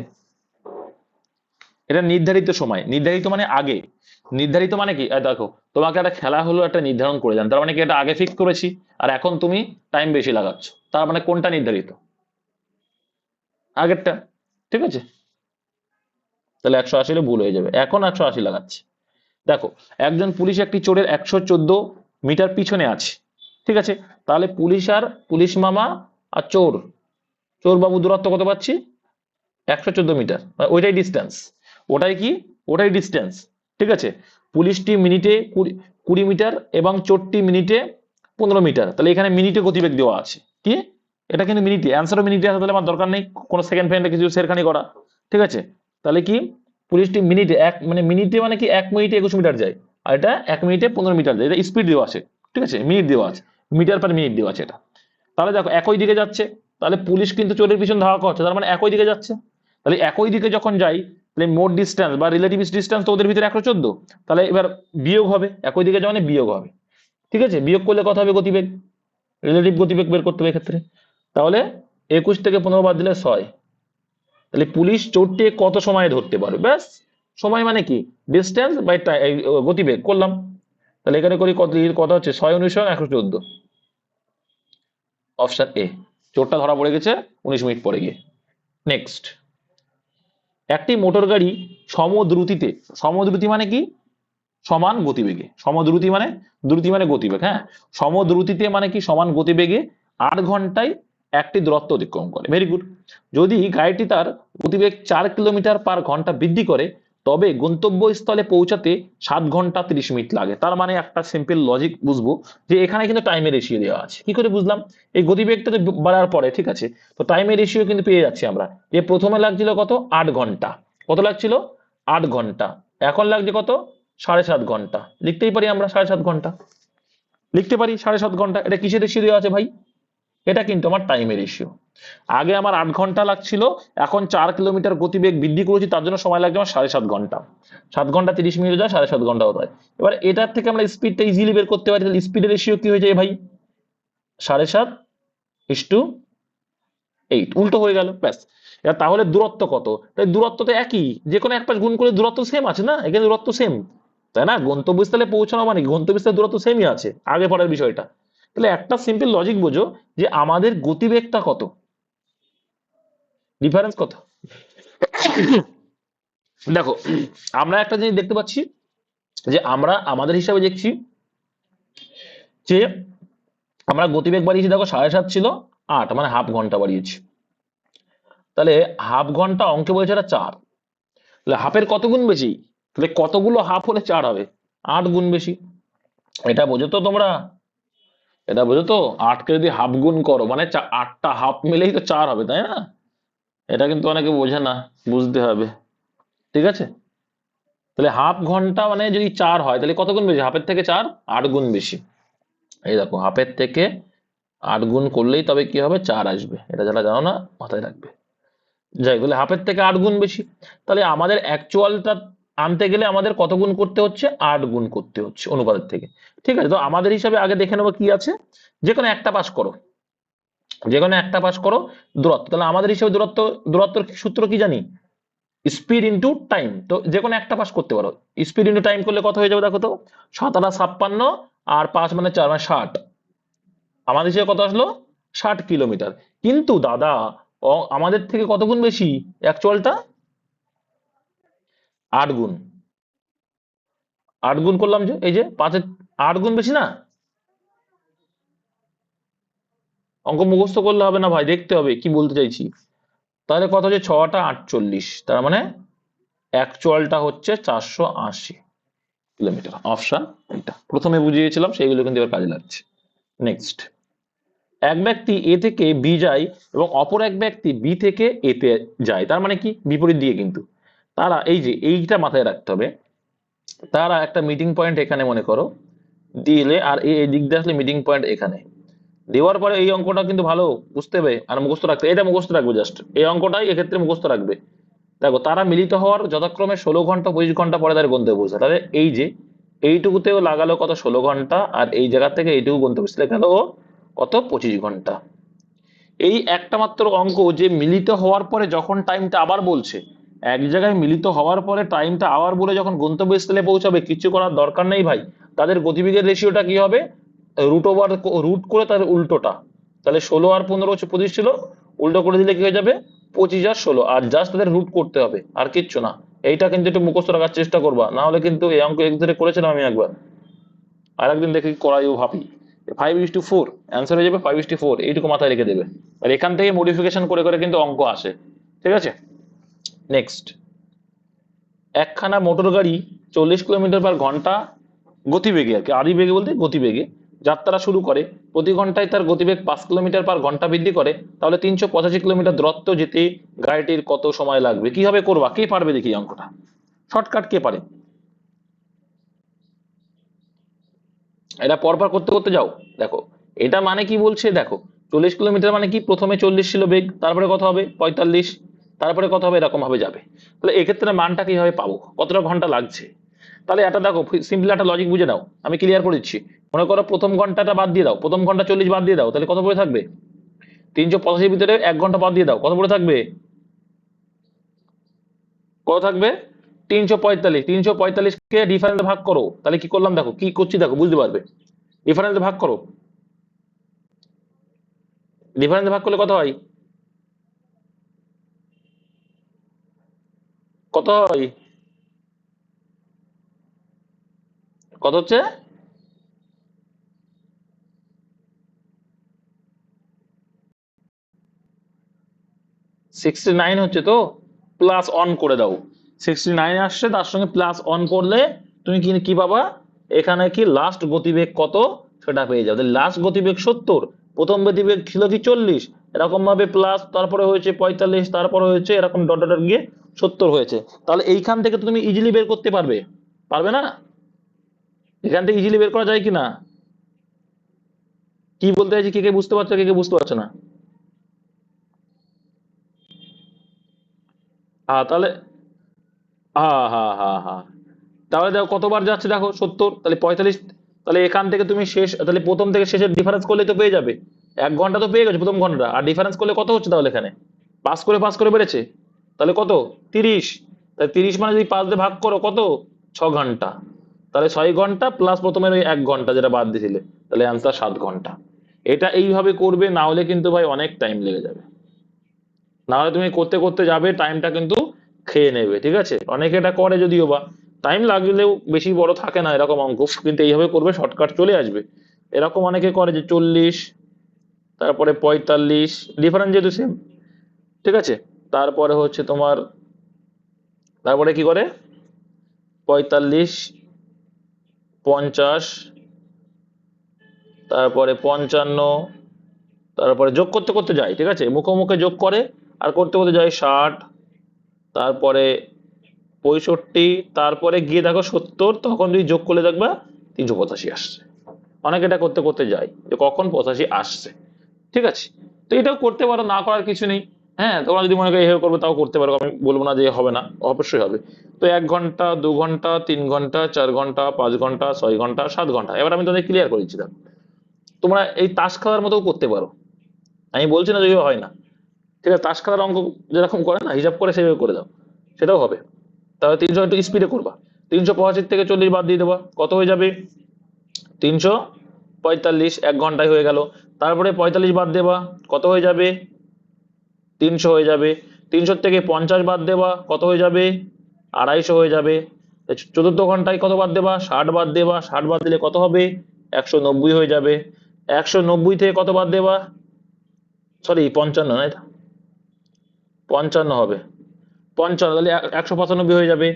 [SPEAKER 1] এটা নির্ধারিত সময়, নির্ধারিত মানে আগে, নির্ধারিত মানে কি, দেখো তোমাকে একটা খেলা হলো একটা নির্ধারণ করে দেন, তার মানে কি এটা আগে ফিক্স করেছি, আর এখন তুমি টাইম বেশি লাগাচ্ছ, তার মানে কোনটা নির্ধারিত, আগেরটা। ঠিক আছে, তাহলে 180 হলে ভুল হয়ে যাবে, এখন 180 লাগাচ্ছে। দেখো একজন পুলিশ একটি চোরের 114 মিটার পিছনে আছে, ঠিক আছে, তাহলে পুলিশ মামা আর চোর, চোর বাবু দূরত্ব কত পাচ্ছি, 114 মিটার, ওইটাই ডিস্টেন্স। ওটাই কি, ওটাই ডিস্টেন্স। ঠিক আছে, পুলিশটি মিনিটে 20 মিটার এবং চোরটি মিনিটে 15 মিটার। তাহলে এখানে মিনিটে গতিবেগ দেওয়া আছে কি, এটা কিন্তু মিনিটে, অ্যান্সারও মিনিটে আছে, তাহলে আমার দরকার নেই কোনো সেকেন্ড ফ্রেন্ডে কিছু ছেড়খানি করা। ঠিক আছে, তাহলে কি পুলিশটি মিনিটে মানে মিনিটে মানে কি 1 মিনিটে 21 মিটার যায়, আর এটা 1 মিনিটে 15 মিটার যায়। এটা স্পিড দেওয়া আছে, ঠিক আছে, মিনিট দেওয়া আছে, মিটার পার মিনিট দেওয়া আছে এটা। তাহলে দেখো একই দিকে যাচ্ছে, তাহলে পুলিশ কিন্তু চোরের পিছন ধাওয়া করছে, তার মানে একই দিকে যাচ্ছে। তাহলে একই দিকে যখন যাই, তাহলে মোট ডিস্টেন্স বা রিলেটিভ ডিস্টেন্স তো ওদের ভিতরে 114। তাহলে এবার বিয়োগ হবে, একই দিকে যাওয়া মানে বিয়োগ হবে। ঠিক আছে, বিয়োগ করলে কত হবে গতিবেগ, রিলেটিভ গতিবেগ বের করতে হবে এক্ষেত্রে। তাহলে 21 থেকে 15 বাদ দিলে 6। তাহলে পুলিশ চোরটি কত সময় ধরতে পারবে, ব্যাস। সময় মানে কি, ডিস্টেন্স বাই গতিবেগ করলাম। তাহলে এখানে করি কত, কত হচ্ছে 6 19 114। অপশন এ, চোরটা ধরা পড়ে গেছে 19 মিনিট পরে গিয়ে। নেক্সট, একটি মোটর গাড়ি সমদ্রুতিতে, সমদ্রুতি মানে কি, সমান গতিবেগে, সমদ্রুতি মানে, দ্রুতি মানে গতিবেগ, হ্যাঁ, সমদ্রুতিতে মানে কি সমান গতিবেগে 8 ঘন্টায় একটি দূরত্ব অতিক্রম করে। Very good. যদি গাড়িটি তার গতিবেগ 4 কিলোমিটার পার ঘন্টা বৃদ্ধি করে, তবে গন্তব্যস্থলে পৌঁছাতে 7 ঘন্টা 30 মিনিট লাগে। তার মানে একটা সিম্পল লজিক বুঝবো যে এখানে কিন্তু টাইমের রেশিও দেওয়া আছে। কি করে বুঝলাম, এই গতিবেগটা তো বাড়ার পরে, ঠিক আছে, তো টাইমের রেশিও কিন্তু পেয়ে যাচ্ছি আমরা। যে প্রথমে লাগছিল কত, 8 ঘন্টা, কত লাগছিল 8 ঘন্টা, এখন লাগছে কত 7.5 ঘন্টা। লিখতেই পারি আমরা 7.5 ঘন্টা, লিখতে পারি 7.5 ঘন্টা। এটা কিসের রেশিও দেওয়া আছে ভাই, এটা কিন্তু আমার টাইমের রেশিও। আগে আমার 8 ঘন্টা লাগছিল, এখন 4 কিলোমিটার গতিবেগ বৃদ্ধি করেছি, তার জন্য সময় লাগবে আমার 7.5 ঘন্টা। 7 ঘন্টা 30 মিনিট যায়, 7.5 ঘন্টা হতে হয়। এবার এটার থেকে আমরা স্পিডটা ইজিলি বের করতে পারি। তাহলে স্পিডের রেশিও কি হয়ে যায় ভাই, 7.5:8, উল্টো হয়ে গেল, ব্যাস। এবার তাহলে দূরত্ব কত, তাই দূরত্ব তো একই, যে কোনো এক পাশ গুণ করে দূরত্ব সেম আছে না, এখানে দূরত্ব সেম, তাই না, গন্তব্যস্থলে পৌঁছানো মানে গন্তব্যস্থলে দূরত্ব সেমই আছে, আগে পরের বিষয়টা। তাহলে একটা সিম্পল লজিক বোঝো যে আমাদের গতিবেগটা কত, ডিফারেন্স কত। দেখো আমরা একটা জিনিস দেখতে পাচ্ছি যে আমরা আমাদের হিসাবে দেখছি যে আমরা গতিবেগ বাড়িয়েছি, দেখো 7.5 ছিল 8, মানে হাফ ঘন্টা বাড়িয়েছি। তাহলে হাফ ঘন্টা অঙ্কে বলেছে এটা 4, তাহলে হাফের কত গুণ বেশি, তাহলে কতগুলো হাফ হলে 4 হবে, 8 গুণ বেশি। এটা বোঝো তো তোমরা, এটা বোঝো তো, 8কে যদি হাফ গুণ করো মানে 8টা হাফ মিলেই তো 4 হবে, তাই না। এটা কিন্তু অনেকে বোঝে না, বুঝতে হবে। ঠিক আছে, তাহলে হাফ ঘন্টা মানে যদি 4 হয়, তাহলে কত গুণ বেশি, হাফের থেকে 4 8 গুণ বেশি। এই দেখো হাফের থেকে 8 গুণ করলেই তবে কি হবে, 4 আসবে। এটা যারা জানো না মাথায় রাখবে। যাই বলে হাফের থেকে 8 গুণ বেশি, তাহলে আমাদের অ্যাকচুয়ালটা আনতে গেলে আমাদের কত গুণ করতে হচ্ছে, 8 গুণ করতে হচ্ছে অনুপাতের থেকে। ঠিক আছে, তো আমাদের হিসাবে আগে দেখে নেবো কি আছে, যে কোনো একটা পাস করো, যে কোনো একটা পাস করো দূরত্ব। তাহলে আমাদের হিসাবে দূরত্বর সূত্র কি জানি, স্পিড ইন্টু টাইম। তো যে কোনো একটা পাস করতে পারো, স্পিড ইন্টু টাইম করলে কত হয়ে যাবে দেখো তো, 7 8 56 আর 5 মানে 4 মানে 60। আমাদের হিসেবে কত আসলো, 60 কিলোমিটার। কিন্তু দাদা আমাদের থেকে কত গুণ বেশি অ্যাকচুয়ালটা, 8 গুণ, 8 গুণ করলাম, যে এই যে 5-এর 8 গুণ বেশি না। অঙ্ক মুখস্থ করলে হবে না ভাই, দেখতে হবে কি বলতে চাইছি। তাহলে কত হচ্ছে, 6টা 48, তার মানে অ্যাকচুয়ালটা হচ্ছে 480 কিলোমিটার। অপশন এটা প্রথমে বুঝিয়েছিলাম, সেইগুলো কিন্তু এবার কাজে লাগছে। নেক্সট, এক ব্যক্তি এ থেকে বি যায় এবং অপর এক ব্যক্তি বি থেকে এ তে যায়, তার মানে কি বিপরীত দিকে, কিন্তু তারা এই যে এইটা মাথায় রাখতে হবে, তারা একটা মিটিং পয়েন্ট এখানে মনে করো দিলে, আর এই দিক দিয়ে আসলে মিটিং পয়েন্ট এখানে দেওয়ার পরে এই অঙ্কটা কিন্তু ভালো বুঝতে হবে আর মুখস্থ রাখতে, এটা মুখস্থ রাখবে, জাস্ট এই অঙ্কটাই এক্ষেত্রে মুখস্থ রাখবে। দেখো তারা মিলিত হওয়ার যথাক্রমে 16 ঘন্টা 25 ঘন্টা পরে তাদের গন্তব্যে পৌঁছে, তাহলে এই যে এইটুকুতেও লাগালো কত 16 ঘন্টা, আর এই জায়গা থেকে এইটুকু গন্তব্যস্থলে গেল কত 25 ঘন্টা। এই একটা মাত্র অঙ্ক যে মিলিত হওয়ার পরে যখন টাইমটা আবার বলছে, এক জায়গায় মিলিত হওয়ার পরে টাইমটা আবার বলে যখন গন্তব্যস্থলে পৌঁছাবে, কিছু করার দরকার নেই ভাই, তাদের গতিবেগের রেশিওটা কি হবে, রুট করে তার উল্টোটা। তাহলে 16 আর 15 হচ্ছে 25 ছিল, উল্টো করে দিলে কি হয়ে যাবে 25 আর 16, আর জাস্ট তাদের রুট করতে হবে, আর কিচ্ছু না। এইটা কিন্তু একটু মুখস্থ রাখার চেষ্টা করবা, না হলে কিন্তু এই অঙ্ক এক ধরে করেছিলাম আমি একবার, আর একদিন দেখি করাইও ভাবি। 5:4 অ্যান্সার হয়ে যাবে 5:4, এইটুকু মাথায় রেখে দেবে। আর এখান থেকে মডিফিকেশন করে করে কিন্তু অঙ্ক আসে। ঠিক আছে, নেক্সট, একখানা মোটর গাড়ি 40 কিলোমিটার/ঘন্টা গতিবেগে, আর কি আদি বেগে বলতে গতিবেগে যাত্রা শুরু করে, প্রতি ঘন্টায় তার গতিবেগ 5 কিলোমিটার/ঘন্টা বৃদ্ধি করে, তাহলে 385 কিলোমিটার দূরত্ব যেতে গাড়িটির কত সময় লাগবে? কিভাবে করবা, কে পারবে দেখি অঙ্কটা? শর্টকাট কে পারে? এটা পরপর করতে করতে যাও। দেখো এটা মানে কি বলছে, দেখো 40 কিলোমিটার মানে কি, প্রথমে 40 ছিল বেগ, তারপরে কত হবে 45, তারপরে কত হবে, এরকম ভাবে যাবে। তাহলে এক্ষেত্রে মানটা কিভাবে পাবো, কতটা ঘন্টা লাগছে? তাহলে এটা দেখো সিম্পলি একটা লজিক বুঝে নাও, আমি ক্লিয়ার করে দিচ্ছি। মনে করো প্রথম ঘন্টাটা বাদ দিয়ে দাও, প্রথম ঘন্টা 40 বাদ দিয়ে দাও, তাহলে কত পড়ে থাকবে? 385 ভিতরে 1 ঘন্টা বাদ দিয়ে দাও, কত পড়ে থাকবে? কত থাকবে? 345। 345কে ডিফারেন্স ভাগ করো, তাহলে কি করলাম দেখো, কি করছি দেখো বুঝতে পারবে। ডিফারেন্স ভাগ করো, ডিফারেন্স ভাগ করলে কত হয়? কত হয়? কত হচ্ছে? 69 হচ্ছে তো, প্লাস অন করে দাও। 69 আসছে, তার সঙ্গে প্লাস অন করলে তুমি কি কি পাবা? এখানে কি লাস্ট গতিবেগ কত সেটা পেয়ে যাবে। লাস্ট গতিবেগ 70, প্রথম গতিবেগ ছিল কি 40, এরকম ভাবে প্লাস, তারপরে হয়েছে 45, তারপরে হয়েছে এরকম ডট ডট গিয়ে 70 হয়েছে। তাহলে এইখান থেকে তো তুমি ইজিলি বের করতে পারবে, পারবে না? এখান থেকে ইজিলি বের করা যায় কিনা? কি বলতে চাইছি, কে কে বুঝতে পারছো, কে কে বুঝতে পারছো না? হ্যাঁ তাহলে, হ্যাঁ হ্যাঁ হ্যাঁ হ্যাঁ, তাহলে দেখো কতবার যাচ্ছে, দেখো 70, তাহলে 45। তাহলে এখান থেকে তুমি শেষ, তাহলে প্রথম থেকে শেষের ডিফারেন্স করলে তো পেয়ে যাবে। 1 ঘন্টা তো পেয়ে গেছে প্রথম ঘন্টা, আর ডিফারেন্স করলে কত হচ্ছে তাহলে এখানে? পাস করে বেড়েছে, তাহলে কত? 30। তাহলে 30 মানে যদি 5 দিয়ে ভাগ করো কত? 6 ঘন্টা। তাহলে 6 ঘন্টা প্লাস প্রথমের ওই 1 ঘন্টা যেটা বাদ দিয়েছিলে, তাহলে অ্যান্সার 7 ঘন্টা। এটা এইভাবে করবে, না হলে কিন্তু ভাই অনেক টাইম লেগে যাবে। না হলে তুমি করতে করতে যাবে, টাইমটা কিন্তু খেয়ে নেবে, ঠিক আছে? অনেকে এটা করে যদিও বা, টাইম লাগলেও বেশি বড় থাকে না এরকম অঙ্ক, কিন্তু এইভাবে করবে শর্টকাট চলে আসবে। এরকম অনেকে করে যে 40, তারপরে 45, ডিফারেন্স যেহেতু সেম, ঠিক আছে? তারপরে হচ্ছে তোমার, তারপরে কি করে 45, 50, তারপরে 55, তারপরে যোগ করতে করতে যায়, ঠিক আছে? মুখে মুখে যোগ করে, আর করতে করতে যায় 60, তারপরে 65, তারপরে গিয়ে দেখো 70, তখন যদি যোগ করলে দেখবা 385 আসছে। অনেকে এটা করতে করতে যায় যে কখন 85 আসছে, ঠিক আছে? তো এটাও করতে পারো, না করার কিছু নেই। হ্যাঁ, তোমরা যদি মনে করো এইভাবে করবে তাও করতে পারো, আমি বলবো না যে হবে না, অবশ্যই হবে। তো 1 ঘন্টা, 2 ঘন্টা, 3 ঘন্টা, 4 ঘন্টা, 5 ঘন্টা, 6 ঘন্টা, 7 ঘন্টা। এবার আমি তোমাদের ক্লিয়ার করে দিচ্ছি, দেখো তোমরা এই তাস খেলার মতো করতে পারো, আমি বলছি না যে এইভাবে হয় না, ঠিক আছে? তাস খেলার অঙ্ক যেরকম করে না, হিসাব করে সেভাবে করে দাও, সেটাও হবে। তাহলে 300 একটু স্পিডে করবা। 385 থেকে 40 বাদ দিয়ে দেবা, কত হয়ে যাবে? 345, 1 ঘন্টায় হয়ে গেল। তারপরে 45 বাদ দেবা, কত হয়ে যাবে? 300 হয়ে যাবে। 300 থেকে 50 বাদ দেবা, কত হয়ে যাবে? 250 হয়ে যাবে। চতুর্থ ঘন্টায় কত বাদ দেবা? 60 বাদ দেবা, 60 বাদ দিলে কত হবে? 190 হয়ে যাবে। 190 থেকে কত বাদ দেবা? সরি 55, না এটা 55 হবে, 55, তাহলে 195 হয়ে যাবে।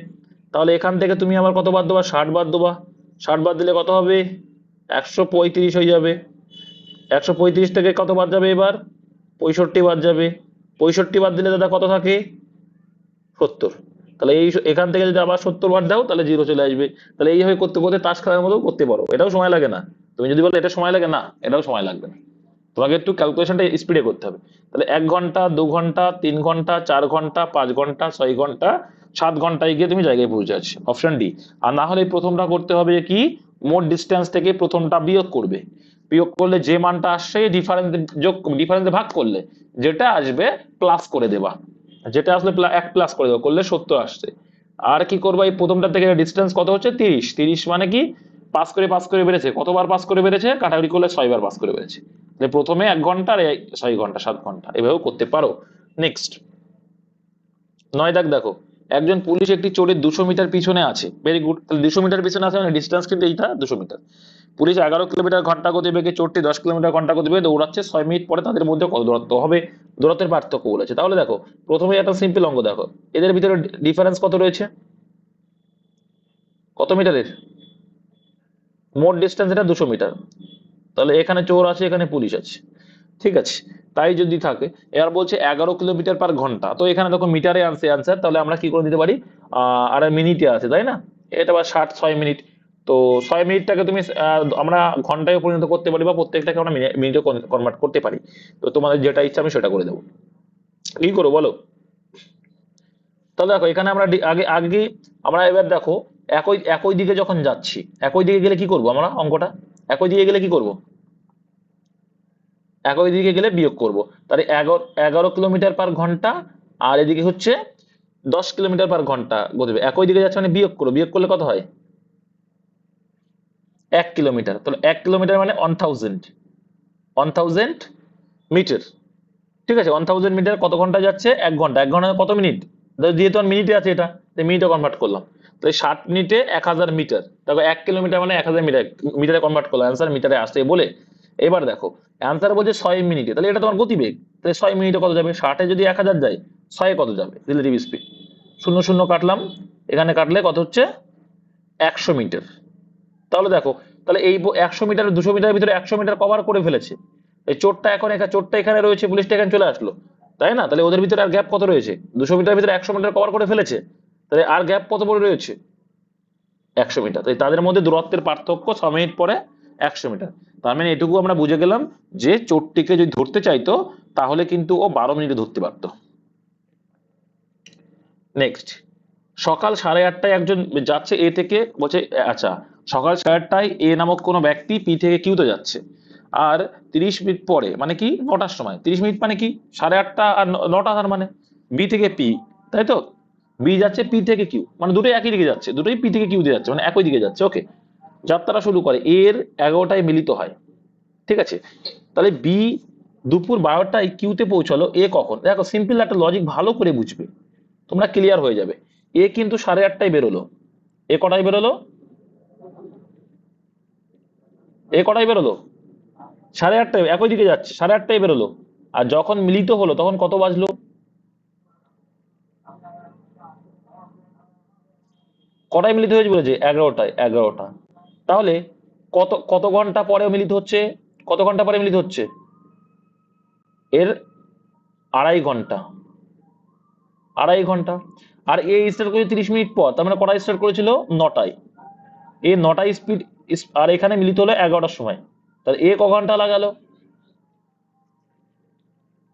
[SPEAKER 1] তাহলে এখান থেকে তুমি আবার কত বাদ দেবা? 60 বাদ দেবা, 60 বাদ দিলে কত হবে? 135 হয়ে যাবে। 135 থেকে কত বাদ যাবে এবার? 65 বাদ যাবে। 65 বাদ দিলে দাদা কত থাকে? 70। তাহলে এই এখান থেকে যদি আবার 70 বাদ দাও, তাহলে 0 চলে আসবে। তাহলে এইভাবে করতে করতে তাস খেলার মতো করতে পারো, এটাও সময় লাগে না। তুমি যদি বলো এটা সময় লাগে, না এটাও সময় লাগবে না, তোমাকে একটু ক্যালকুলেশনটা স্পিডে করতে হবে। তাহলে 1 ঘন্টা, 2 ঘন্টা, 3 ঘন্টা, 4 ঘন্টা, 5 ঘন্টা, 6 ঘন্টা, 7 ঘন্টায় গিয়ে তুমি জায়গায় পৌঁছে যাচ্ছ, অপশন ডি। আর না হলে এই প্রথমটা করতে হবে যে কি, মোট ডিস্টেন্স থেকে প্রথমটা বিয়োগ করবে, বিয়োগ করলে যে মানটা আসছে ডিফারেন্স যোগ, ডিফারেন্স ভাগ করলে যেটা আসবে প্লাস করে দেবা, যেটা আসলে 1 প্লাস করে দেবা, করলে 70 আসছে। আর কি করবা, এই প্রথমটা থেকে ডিস্টেন্স কত হচ্ছে? 30। 30 মানে কি, পাস করে বেড়েছে, কতবার পাস করে বেড়েছে? কাটাকুটি করলে 6 বার পাস করে বেড়েছে। তাহলে প্রথমে 1 ঘন্টা, আর 6 ঘন্টা, 7 ঘন্টা, এভাবেও করতে পারো। নেক্সট 9 দাগ দেখো, একজন পুলিশ একটি চোরের 200 মিটার পিছনে আছে, ভেরি গুড। তাহলে 200 মিটার পিছনে আছে মানে ডিস্টেন্স কিন্তু এইটা 200 মিটার। পুলিশ 11 কিলোমিটার ঘন্টা গতিবেগে চোরটি 10 কিলোমিটার ঘন্টা গতিবেগে দৌড়াচ্ছে, 6 মিনিট পরে তাদের মধ্যে কত দূরত্ব হবে? দূরত্বের পার্থক্য বলেছে। তাহলে দেখো প্রথমে একটা সিম্পল অঙ্ক দেখো, এদের ভিতরে ডিফারেন্স কত রয়েছে, কত মিটারের, মোট ডিস্টেন্স এটা 200 মিটার। তাহলে এখানে চোর আছে, এখানে পুলিশ আছে, ঠিক আছে। তাই যদি থাকে, এবার বলছে 11 কিলোমিটার পার ঘন্টা, তো এখানে দেখো মিটারে আনছে আনসার, তাহলে আমরা কি করে দিতে পারি, আর মিনিটে আছে তাই না, এটা আবার 6 মিনিট। তো 6 মিনিটটাকে তুমি আমরা ঘন্টায় পরিণত করতে পারি, বা প্রত্যেকটাকে আমরা মিনিটে কনভার্ট করতে পারি। তো তোমাদের যেটা ইচ্ছা আমি সেটা করে দেবো, কি করো বলো। তাহলে দেখো এখানে আমরা আগে আগে আমরা এবার দেখো, একই একই দিকে যখন যাচ্ছি, একই দিকে গেলে কি করব আমরা অঙ্কটা, একই দিকে গেলে কি করব, একই দিকে গেলে বিয়োগ করব। তাহলে 11 কিলোমিটার পার ঘন্টা, আর এদিকে হচ্ছে 10 কিলোমিটার পার ঘন্টা গতিবে, একই দিকে যাচ্ছে মানে বিয়োগ করো, বিয়োগ করলে কত হয়, 1 কিলোমিটার। তাহলে 1 কিলোমিটার মানে 1000 মিটার, ঠিক আছে। 1000 মিটার কত ঘন্টা যাচ্ছে, 1 ঘন্টা, 1 ঘন্টা কত মিনিট, যেহেতু মিনিটে আছে এটা, মিনিটে কনভার্ট করলাম। তাহলে 60 মিনিটে 1000 মিটার, তারপর 1 কিলোমিটার মানে 1000 মিটার, মিটারে কনভার্ট করলাম, অ্যান্সার মিটারে আসছে বলে। এবার দেখো অ্যান্সার বলছে 6 মিনিটে, তাহলে এটা তোমার গতিবেগ, তাহলে 6 মিনিটে কত যাবে, 60-এ যদি 1000 যায়, 6-এ কত যাবে, রিলেটিভ স্পিড, শূন্য শূন্য কাটলাম, এখানে কাটলে কত হচ্ছে, 100 মিটার। তাহলে দেখো, তাহলে এই 100 মিটার 200 মিটারের ভিতরে 100 মিটার কভার করে ফেলেছে। এই চোরটা এখন চোরটা এখানে রয়েছে, পুলিশটা এখানে চলে আসলো, তাই না। তাহলে ওদের ভিতরে আর গ্যাপ কত রয়েছে, 200 মিটারের ভিতরে 100 মিটার কভার করে ফেলেছে, তাহলে আর গ্যাপ কত পড়ে রয়েছে, 100 মিটার। তাই তাদের মধ্যে দূরত্বের পার্থক্য 6 মিনিট পরে 100 মিটার। তার মানে এটুকু আমরা বুঝে গেলাম যে চোরটিকে যদি ধরতে চাইতো তাহলে কিন্তু ও 12 মিনিটে ধরতে পারতো। নেক্সট, সকাল 8:30টায় একজন যাচ্ছে এ থেকে, বলছে আচ্ছা সকাল 8:30টায় এ নামক কোনো ব্যক্তি পি থেকে কিউতে যাচ্ছে, আর 30 মিনিট পরে মানে কি 9টার সময়, 30 মিনিট মানে কি 8:30 আর 9টা, তার মানে বি থেকে পি, তাই তো, বি যাচ্ছে পি থেকে কিউ, মানে দুটোই একই দিকে যাচ্ছে, দুটোই পি থেকে কিউতে যাচ্ছে, মানে একই দিকে যাচ্ছে, ওকে। যাত্রা শুরু করে এর 11টায় মিলিত হয়, ঠিক আছে। তাহলে বি দুপুর 12টায় কিউতে পৌঁছালো, এ কখন, দেখো সিম্পল একটা লজিক ভালো করে বুঝবে, তোমরা ক্লিয়ার হয়ে যাবে। এ কিন্তু 8:30টায় বেরোলো, এ কটায় বেরোলো, এ কটায় বেরোলো, 8:30টায়, একই দিকে যাচ্ছে, 8:30টায় বেরোলো, আর যখন মিলিত হলো তখন কত বাজলো, কটায় মিলিত হয়েছে বলেছে, 11টায়, 11টা। তাহলে কত কত ঘন্টা পরে মিলিত হচ্ছে, কত ঘন্টা পরে মিলিত হচ্ছে, এর 2.5 ঘন্টা, 2.5 ঘন্টা। আর এ স্টার্ট করেছে 30 মিনিট পর, তার মানে কটায় স্টার্ট করেছিল, 9টায়, এ 9টায় স্পিড, আর এখানে মিলিত হলো 11টার সময়, তাহলে এ ক ঘন্টা লাগালো,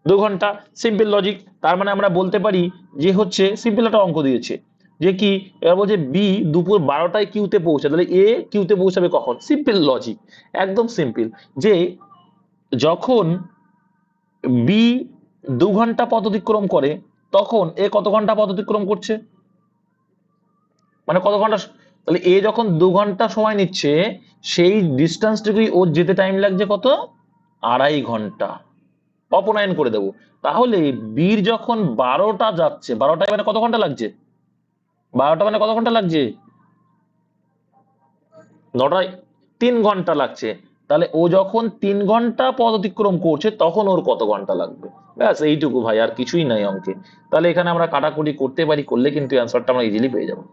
[SPEAKER 1] 2 ঘন্টা। সিম্পল লজিক, তার মানে আমরা বলতে পারি যে হচ্ছে সিম্পল একটা অঙ্ক দিয়েছে, যে কি এবার বলছে বি দুপুর 12টায় কিউতে পৌঁছায়, তাহলে এ কিউতে পৌঁছাবে কখন, সিম্পল লজিক, একদম সিম্পল, যে যখন বি 2 ঘন্টা পথ অতিক্রম করে তখন এ কত ঘন্টা পথ অতিক্রম করছে, মানে কত ঘন্টা, তাহলে এ যখন 2 ঘন্টা সময় নিচ্ছে, সেই ডিস্টেন্সটুকুই ওর যেতে টাইম লাগছে কত, 2.5 ঘন্টা, অপনয়ন করে দেবো। তাহলে বীর যখন 12টা যাচ্ছে, 12টায় মানে কত ঘন্টা লাগছে, 12টা মানে কত ঘন্টা লাগছে, 9টায় 3 ঘন্টা লাগছে। তাহলে ও যখন 3 ঘন্টা পথ অতিক্রম করছে তখন ওর কত ঘন্টা লাগবে, ব্যাস এইটুকু ভাই, আর কিছুই নাই অঙ্কে। তাহলে এখানে আমরা কাটাকুটি করতে পারি, করলে কিন্তু অ্যান্সারটা আমরা ইজিলি পেয়ে যাবো।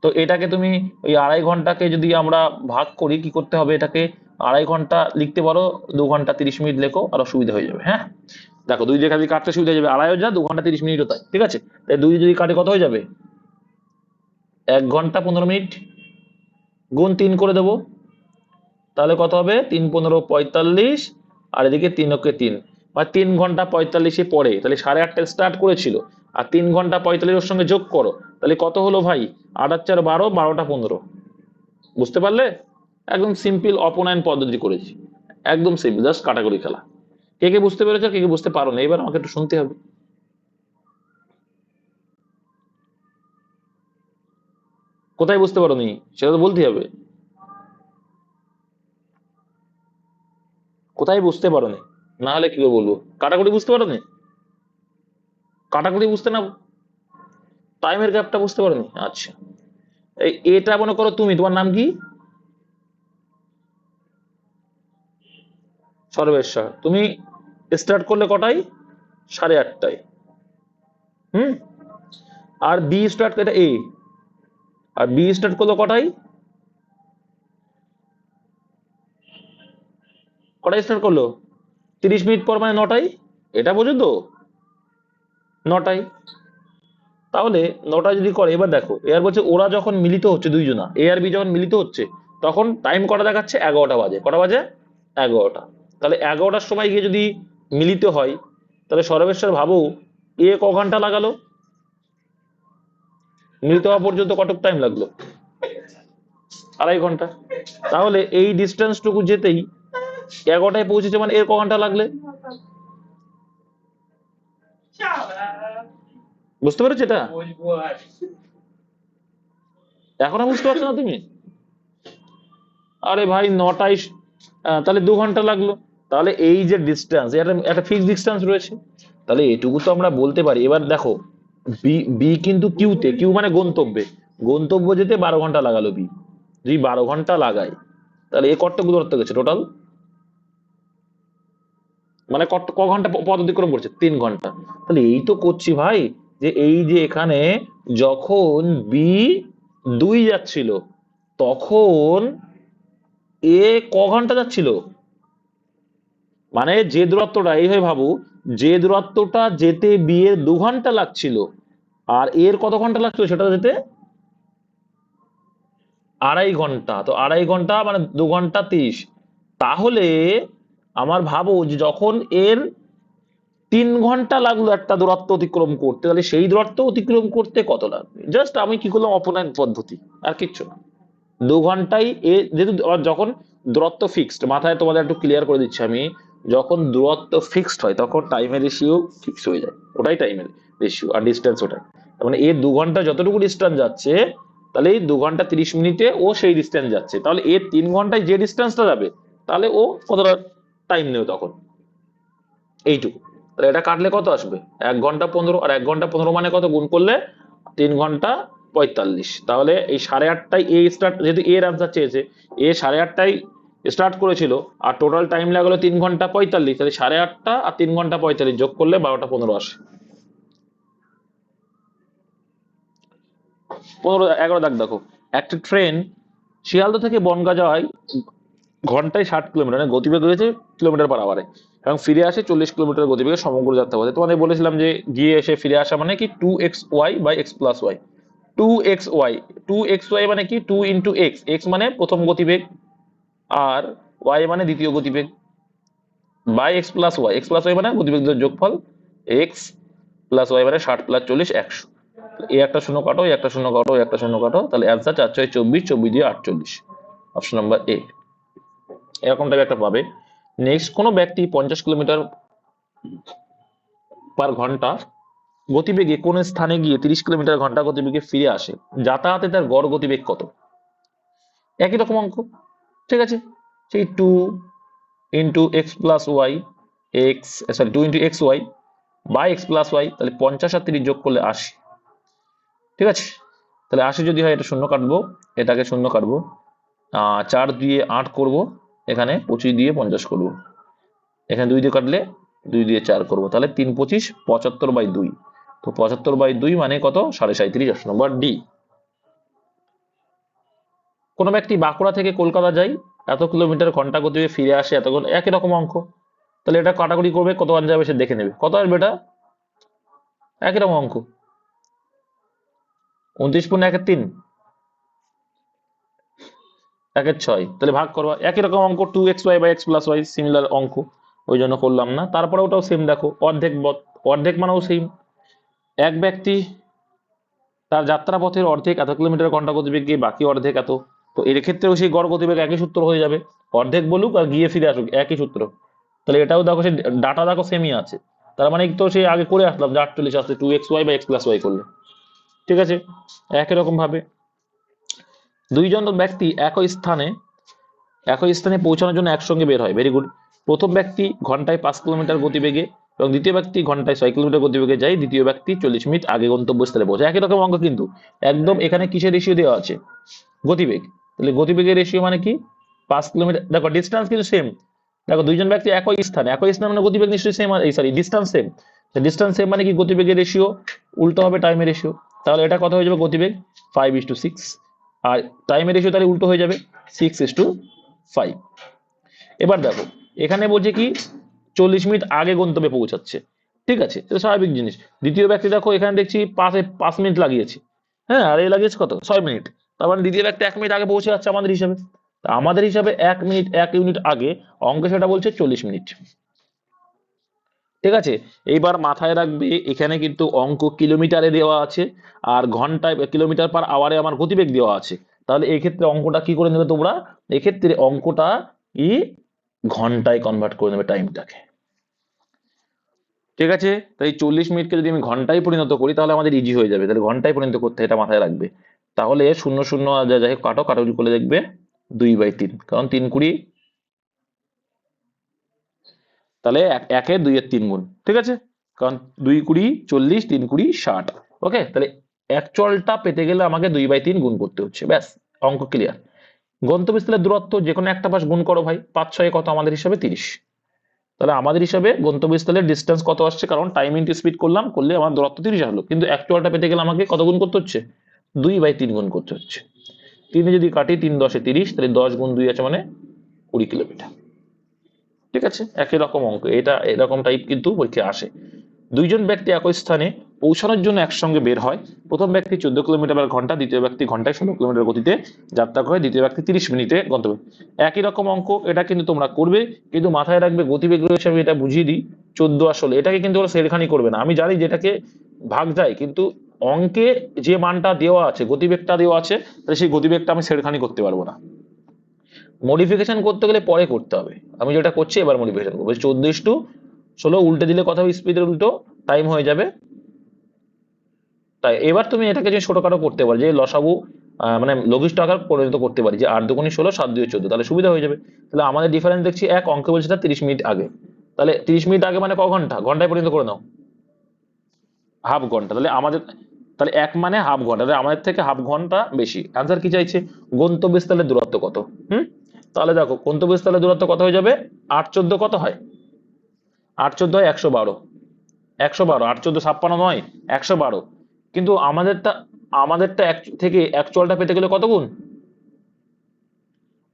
[SPEAKER 1] তো এটাকে তুমি ওই 2.5 ঘন্টাকে যদি আমরা ভাগ করি, কি করতে হবে, এটাকে 2.5 ঘন্টা লিখতে পারো, 2 ঘন্টা 30 মিনিট লেখো, আরো সুবিধা হয়ে যাবে। হ্যাঁ দেখো, দুই দিয়ে খালি কাটতে সুবিধা হয়ে যাবে, 2.5 যা 2 ঘন্টা 30 মিনিটও তাই, ঠিক আছে। তাই দুই যদি কাটে কত হয়ে যাবে, 1 ঘন্টা 15 মিনিট, গুণ 3 করে দেবো, তাহলে কত হবে, 3 15 45, আর এদিকে 3 ওকে 3, মানে 3 ঘন্টা 45-এ পরে, তাহলে 8:30টায় স্টার্ট করেছিল, আর 3 ঘন্টা 45 ওর সঙ্গে যোগ করো, তাহলে কত হলো ভাই, 8 আর 4 12, 12টা 15, বুঝতে পারলে, একদম সিম্পল অপনয়ন পদ্ধতি করেছি, একদম সিম্পল, জাস্ট কাটাকুটি খেলা। কে কে বুঝতে পেরেছো, কে কে বুঝতে পারো না, এবার আমাকে একটু শুনতে হবে, কোথায় বুঝতে পারো নি সেটা তো বলতে হবে, কোথায় বুঝতে পারো নি, না হলে কি করে বলবো, কাটাকুটি বুঝতে পারো নি, কাটাকুটি বুঝতে না, টাইমের গ্যাপটা বুঝতে পারো নি, আচ্ছা। এই এটা মনে করো তুমি, তোমার নাম কি, সর্বেশ্বর, তুমি স্টার্ট করলে কটাই, 8:30টায়। হুম। আর বি স্টার্ট, এটা এ, আর বি স্টার্ট করলো কটায়, কটায় স্টার্ট করলো? 30 মিনিট পর, মানে 9টায়। এটা বোঝো তো, 9টায়। তাহলে 9টায় যদি করে, এবার দেখো এবার বলছে ওরা যখন মিলিত হচ্ছে, দুইজনা এ আর বি যখন মিলিত হচ্ছে, তখন টাইম কটা দেখাচ্ছে? 11টা বাজে। কটা বাজে? 11টা। তাহলে 11টার সময় গিয়ে যদি মিলিত হয়, তাহলে সর্বেশ্বর ভাবো এ ক ঘন্টা লাগালো মিলিত হওয়া পর্যন্ত? কত টাইম লাগলো? 2.5 ঘন্টা। তাহলে এই ডিস্টেন্স টুকু যেতেই 11টায় পৌঁছেছে, মানে এর ক ঘন্টা লাগলে? বুঝতে পেরেছো এটা? এখনো বুঝতে পারছো না তুমি? আরে ভাই 9টায়, তাহলে 2 ঘন্টা লাগলো। তাহলে এই যে ডিস্টেন্স, এটা একটা ফিক্সড ডিস্টেন্স রয়েছে, তাহলে এটুকু তো আমরা বলতে পারি। এবার দেখো বি বি কিন্তু কিউতে, কিউ মানে গন্তব্যে, গন্তব্য যেতে 12 ঘন্টা লাগালো বি। যদি 12 ঘন্টা লাগায়, তাহলে এ কতটুকু দূরত্ব গেছে টোটাল? মানে ক ঘন্টা পথ অতিক্রম করছে? 3 ঘন্টা। তাহলে এই তো করছি ভাই, যে এই যে এখানে যখন বি 2 যাচ্ছিল, তখন এ ক ঘন্টা যাচ্ছিল? মানে যে দূরত্বটা, এইভাবে ভাবো, যে দূরত্বটা যেতে বি এর 2 ঘন্টা লাগছিল, আর এর কত ঘন্টা লাগছিল সেটা যেতে? 2.5 ঘন্টা। তো 2.5 ঘন্টা মানে 2 ঘন্টা 30। তাহলে আমার ভাবো যে যখন এর 3 ঘন্টা লাগলো একটা দূরত্ব অতিক্রম করতে, তাহলে সেই দূরত্ব অতিক্রম করতে কত লাগবে? জাস্ট আমি কি করলাম, অপনয়ন পদ্ধতি, আর কিচ্ছু না। 2 ঘন্টায় এ যেহেতু, যখন দূরত্ব ফিক্সড, মাথায় তোমাদের একটু ক্লিয়ার করে দিচ্ছি আমি, যখন দূরত্ব ফিক্সড হয় তখন টাইমের রেশিও ফিক্স হয়ে যায়, ওটাই টাইমের রেশিও, আর ডিস্টেন্স ওটাই। তার মানে এর 2 ঘন্টা যতটুকু ডিস্টেন্স যাচ্ছে, তাহলে এই 2 ঘন্টা 30 মিনিটে ও সেই ডিস্টেন্স যাচ্ছে, তাহলে এর 3 ঘন্টায় যে ডিস্টেন্সটা যাবে, তাহলে ও কতটা টাইম নেবে তখন? এইটুকু। তাহলে এটা কাটলে কত আসবে? 1 ঘন্টা 15, আর 1 ঘন্টা 15 মানে কত, গুণ করলে 3 ঘন্টা 45। তাহলে এই 8:30টায় এ স্টার্ট, যেহেতু এর আনসার চেয়েছে, এ 8:30টায় স্টার্ট করেছিল, আর টোটাল টাইম লাগলো 3 ঘন্টা 45, তাহলে 8:30টা আর 3 ঘন্টা 45 যোগ করলে 12টা 15 আসে। 11 দাগ দেখো, একটা ট্রেন শিয়ালদা থেকে বনগাঁ যাওয়ায় ঘন্টায় 60 কিলোমিটার, মানে গতিবেগ রয়েছে কিলোমিটার/আওয়ারে, এবং ফিরে আসে 40 কিলোমিটার গতিবেগে সমগ্র যাত্রাপথে। তোমাদের বলেছিলাম যে গিয়ে এসে ফিরে আসা মানে কি 2xy by X plus Y. 2xy, 2xy মানে কি 2 × x, মানে প্রথম গতিবেগ, আর y মানে দ্বিতীয় গতিবেগ, বাই এক্স প্লাস ওয়াই মানে গতিবেগের যোগফল, এক্স প্লাস ওয়াই মানে 60 + 40 100। এই একটা শূন্য কাটো, এই একটা শূন্য কাটো, এই একটা শূন্য কাটো, তাহলে অ্যান্সার 4×4 = 24, 24 দিয়ে 48, অপশন নাম্বার এ। এরকম টাইপ একটা পাবে। নেক্সট, কোনো ব্যক্তি 50 কিলোমিটার/ঘন্টা গতিবেগে কোন স্থানে গিয়ে 30 কিলোমিটার/ঘন্টা গতিবেগে ফিরে আসে, যাতায়াতে তার গড় গতিবেগ কত? একই রকম অঙ্ক, ঠিক আছে। সেই 2 × x+y, sorry 2 × xy by x+y, তাহলে 50 আর 30 যোগ করলে 80, ঠিক আছে। তাহলে 80 যদি হয়, এটা শূন্য কাটবো, এটাকে শূন্য কাটবো, 4 দিয়ে 8 করব, এখানে 25 দিয়ে 50 করব, এখানে 2 দিয়ে কাটলে 2 দিয়ে 4 করব, তাহলে 3 × 25 75/2। তো 75/2 মানে কত? 37.5, অপশন নম্বর ডি। কোনো ব্যক্তি বাঁকুড়া থেকে কলকাতা যায়, এত কিলোমিটার/ঘন্টা গতিবেগে ফিরে আসে এত, একই রকম অঙ্ক। তাহলে এটা কাটাকুটি করবে, কত মান যাবে সে দেখে নেবে, কত আসবে এটা? একই রকম অঙ্ক, 29 × 1 = 3, 1 × 6, তাহলে ভাগ করবা, একই রকম অঙ্ক, 2xy বাই x+y, সিমিলার অঙ্ক, ওই জন্য করলাম না। তারপরে ওটাও সেম, দেখো অর্ধেক অর্ধেক মানেও সেম। এক ব্যক্তি তার যাত্রাপথের অর্ধেক এত কিলোমিটার/ঘন্টা গতিবেগে, বাকি অর্ধেক এত। তো এর ক্ষেত্রেও সেই গড় গতিবেগ একই সূত্র হয়ে যাবে, অর্ধেক বলুক আর গিয়ে ফিরে আসুক, একই সূত্র। তাহলে এটাও দেখো, সে ডাটা দেখো সেমই আছে, তার মানে তো সে আগে করে আসলাম যে 48 আসছে 2xy বা x+y করলে, ঠিক আছে। একই রকম ভাবে দুইজন ব্যক্তি একই স্থানে পৌঁছানোর জন্য একসঙ্গে বের হয়, ভেরি গুড। প্রথম ব্যক্তি ঘন্টায় 5 কিলোমিটার গতিবেগে এবং দ্বিতীয় ব্যক্তি ঘন্টায় 6 কিলোমিটার গতিবেগে যায়, দ্বিতীয় ব্যক্তি 40 মিনিট আগে গন্তব্যস্থলে পৌঁছায়। একই রকম অঙ্ক, কিন্তু একদম এখানে কিসের রেশিও দেওয়া আছে? গতিবেগ। তাহলে গতিবেগের রেশিও মানে কি? 5 কিলোমিটার, দেখো ডিস্টেন্স কিন্তু সেম। দেখো দুইজন ব্যক্তি একই স্থানে মানে গতিবেগ নিশ্চয়ই সেম, এই sorry distance same. Distance same মানে কি গতিবেগের রেশিও উল্টো হবে টাইমের রেশিও, তাহলে এটা কত হয়ে যাবে গতিবেগ 5:6, আর টাইমের রেশিও তাহলে উল্টো হয়ে যাবে 6:5। এবার দেখো এখানে বলছে কি 40 মিনিট আগে গন্তব্যে পৌঁছাচ্ছে, ঠিক আছে, এটা স্বাভাবিক জিনিস। দ্বিতীয় ব্যক্তি দেখো এখানে দেখছি 5 মিনিট লাগিয়েছে, হ্যাঁ, আর এই লাগিয়েছে কত 6 মিনিট, তার মানে দ্বিতীয় ব্যক্তি 1 মিনিট আগে পৌঁছে যাচ্ছে আমাদের হিসাবে। তা আমাদের হিসাবে 1 মিনিট 1 ইউনিট আগে, অঙ্কে সেটা বলছে 40 মিনিট। ঠিক আছে, এইবার মাথায় রাখবে এখানে কিন্তু অঙ্ক কিলোমিটারে দেওয়া আছে, আর ঘন্টায় কিলোমিটার পার আওয়ারে আমার গতিবেগ দেওয়া আছে। তাহলে এই ক্ষেত্রে অঙ্কটা কি করে নেবে তোমরা, এক্ষেত্রে অঙ্কটা কি ঘন্টায় কনভার্ট করে নেবে টাইমটাকে। ঠিক আছে, তাই 40 মিনিটকে যদি আমি ঘন্টায় পরিণত করি তাহলে আমাদের ইজি হয়ে যাবে, তাহলে ঘন্টায় পরিণত করতে এটা মাথায় রাখবে। তাহলে 0 0 যাই হোক কাটো, কাটাকুটি করে দেখবে 2/3, কারণ 3×20, তাহলে 1 2 3 গুণ, ঠিক আছে, কারণ 2×20 40, 3×20 60। ওকে, তাহলে অ্যাকচুয়ালটা পেতে গেলে আমাকে 2/3 গুণ করতে হচ্ছে, ব্যাস অঙ্ক ক্লিয়ার। গন্তব্যস্থলের দূরত্ব যে কোনো একটা পাশ গুণ করো ভাই, 5 6 কত আমাদের হিসাবে 30। তাহলে আমাদের হিসাবে গন্তব্যস্থলের ডিস্টেন্স কত আসছে, কারণ টাইম ইনটু স্পিড করলাম, করলে আমার দূরত্ব 30 আসলো, কিন্তু অ্যাকচুয়ালটা পেতে গেলে আমাকে কত গুণ করতে হচ্ছে, 2/3 গুণ করতে হচ্ছে। 3 যদি কাটি 3 10 30, তাহলে 10 গুণ 2 আছে মানে 20 কিলোমিটার। ঠিক আছে, একই রকম অঙ্ক, এটা এরকম টাইপ কিন্তু পরীক্ষায় আসে। দুইজন ব্যক্তি একই স্থানে পৌঁছানোর জন্য একসঙ্গে বের হয়। প্রথম ব্যক্তি 14 কিলোমিটার/ঘন্টা, দ্বিতীয় ব্যক্তি ঘন্টায় 16 কিলোমিটার গতিতে যাত্রা করে, দ্বিতীয় ব্যক্তি 30 মিনিটে গন্তব্য। একই রকম অঙ্ক, এটা কিন্তু তোমরা করবে, কিন্তু মাথায় রাখবে গতিবেগ হিসাবে এটা বুঝিয়ে দিই 14 আসলে এটাকে কিন্তু ওরা সেরখানি করবে না, আমি জানি যেটাকে ভাগ যায়, কিন্তু অঙ্কে যে মানটা দেওয়া আছে গতিবেগটা দেওয়া আছে, তাহলে সেই গতিবেগটা আমি সেরখানি করতে পারবো না, মডিফিকেশন করতে গেলে পরে করতে হবে। আমি যেটা করছি এবার মডিফিকেশন করবো, 14:16 উল্টে দিলে কথা হবে স্পিডের উল্টো, টাইম হয়ে যাবে। তাই এবার তুমি এটাকে যে ছোটখাটো করতে পারো, যে লসাগু মানে লঘিষ্ঠ আকার পরিণত করতে পারি, যে 8 2 16 7 2 14, তাহলে সুবিধা হয়ে যাবে। তাহলে আমাদের ডিফারেন্স দেখছি এক অঙ্কে বলছে তার 30 মিনিট আগে, তাহলে 30 মিনিট আগে মানে ক ঘন্টা, ঘন্টায় পরিণত করে নাও, হাফ ঘন্টা। তাহলে আমাদের, তাহলে এক মানে হাফ ঘন্টা, তাহলে আমাদের থেকে হাফ ঘন্টা বেশি। অ্যান্সার কি চাইছে, গন্তব্যস্থলের দূরত্ব কত। তাহলে দেখো গন্তব্যস্থলের দূরত্ব কত হয়ে যাবে, 8 14 কত হয়, 8 14 হয় 112, 112, 8 14 56 নয়, 112। কিন্তু আমাদেরটা থেকে অ্যাকচুয়ালটা পেতে গেলে কত গুণ,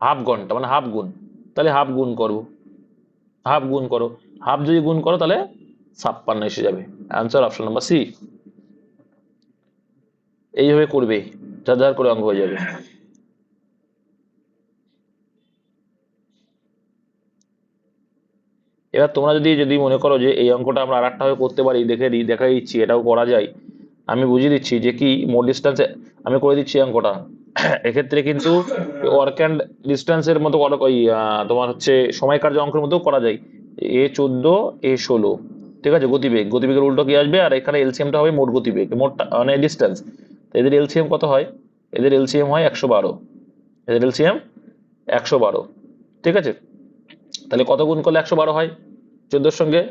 [SPEAKER 1] হাফ ঘন্টা মানে হাফ গুণ, তাহলে হাফ গুণ করো, হাফ গুণ করো, হাফ যদি গুণ করো তাহলে 56 এসে যাবে। Answer option number C. এইভাবে করবে, যা করে অঙ্ক হয়ে যাবে। এবার তোমরা যদি মনে করো যে এই অঙ্কটা আমরা আরেকটা ভাবে করতে পারি, দেখা দিচ্ছি, এটাও করা যায়। আমি বুঝিয়ে দিচ্ছি যে কি মোট ডিস্টেন্স আমি করে দিচ্ছি অঙ্কটা। এক্ষেত্রে কিন্তু ওয়ার্ক অ্যান্ড ডিস্টেন্সের মতো তোমার হচ্ছে সময় কার্য অঙ্কের মতো করা যায়। A14 A16, ঠিক আছে, গতিবেগের উল্টো কি আসবে, আর এখানে এলসিএমটা হবে মোট গতিবেগ, মোট মানে ডিস্টেন্স। এদের এলসিএম কত হয়, এদের এলসিএম হয় 112, এদের এলসিএম 112, ঠিক আছে। তাহলে কত গুণ করলে 112 হয়, 14 সঙ্গে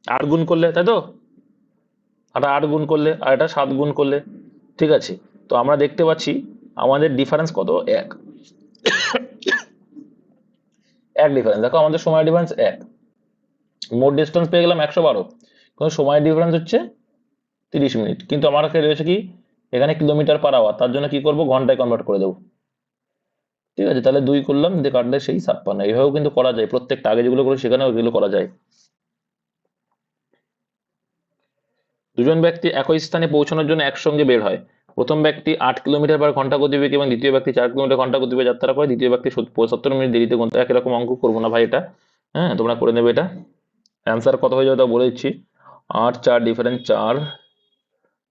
[SPEAKER 1] 8 গুণ করলে, তাই তো, এটা 8 গুণ করলে, আর এটা 7 গুণ করলে, ঠিক আছে। তো আমরা দেখতে পাচ্ছি আমাদের ডিফারেন্স কত, এক ডিফারেন্স, দেখো আমাদের সময় ডিফারেন্স 1, মোট ডিস্টেন্স পেয়ে গেলাম 112, কিন্তু সময়ের ডিফারেন্স হচ্ছে 30 মিনিট, কিন্তু আমার কাছে রয়েছে কি এখানে কিলোমিটার/আওয়ার, তার জন্য কি করব, ঘন্টায় কনভার্ট করে দেবো। ঠিক আছে, তাহলে 2 করলাম, দিয়ে কাটলে সেই 56। এইভাবেও কিন্তু করা যায়, প্রত্যেকটা আগে যেগুলো করে সেখানেও এগুলো করা যায়। দুজন ব্যক্তি একই স্থানে পৌঁছানোর জন্য একসঙ্গে বের হয়। প্রথম ব্যক্তি 8 কিলোমিটার/ঘন্টা গতিবেগে এবং দ্বিতীয় ব্যক্তি 4 কিলোমিটার/ঘন্টা গতিবেগে যাত্রা করে, দ্বিতীয় ব্যক্তি 70 মিনিট দেরিতে গন্তব্যে। একই রকম অঙ্ক করবো না ভাই এটা, হ্যাঁ তোমরা করে নেবে এটা। অ্যান্সার কত হয়ে যাবে তা বলে দিচ্ছি, 8 4 ডিফারেন্স 4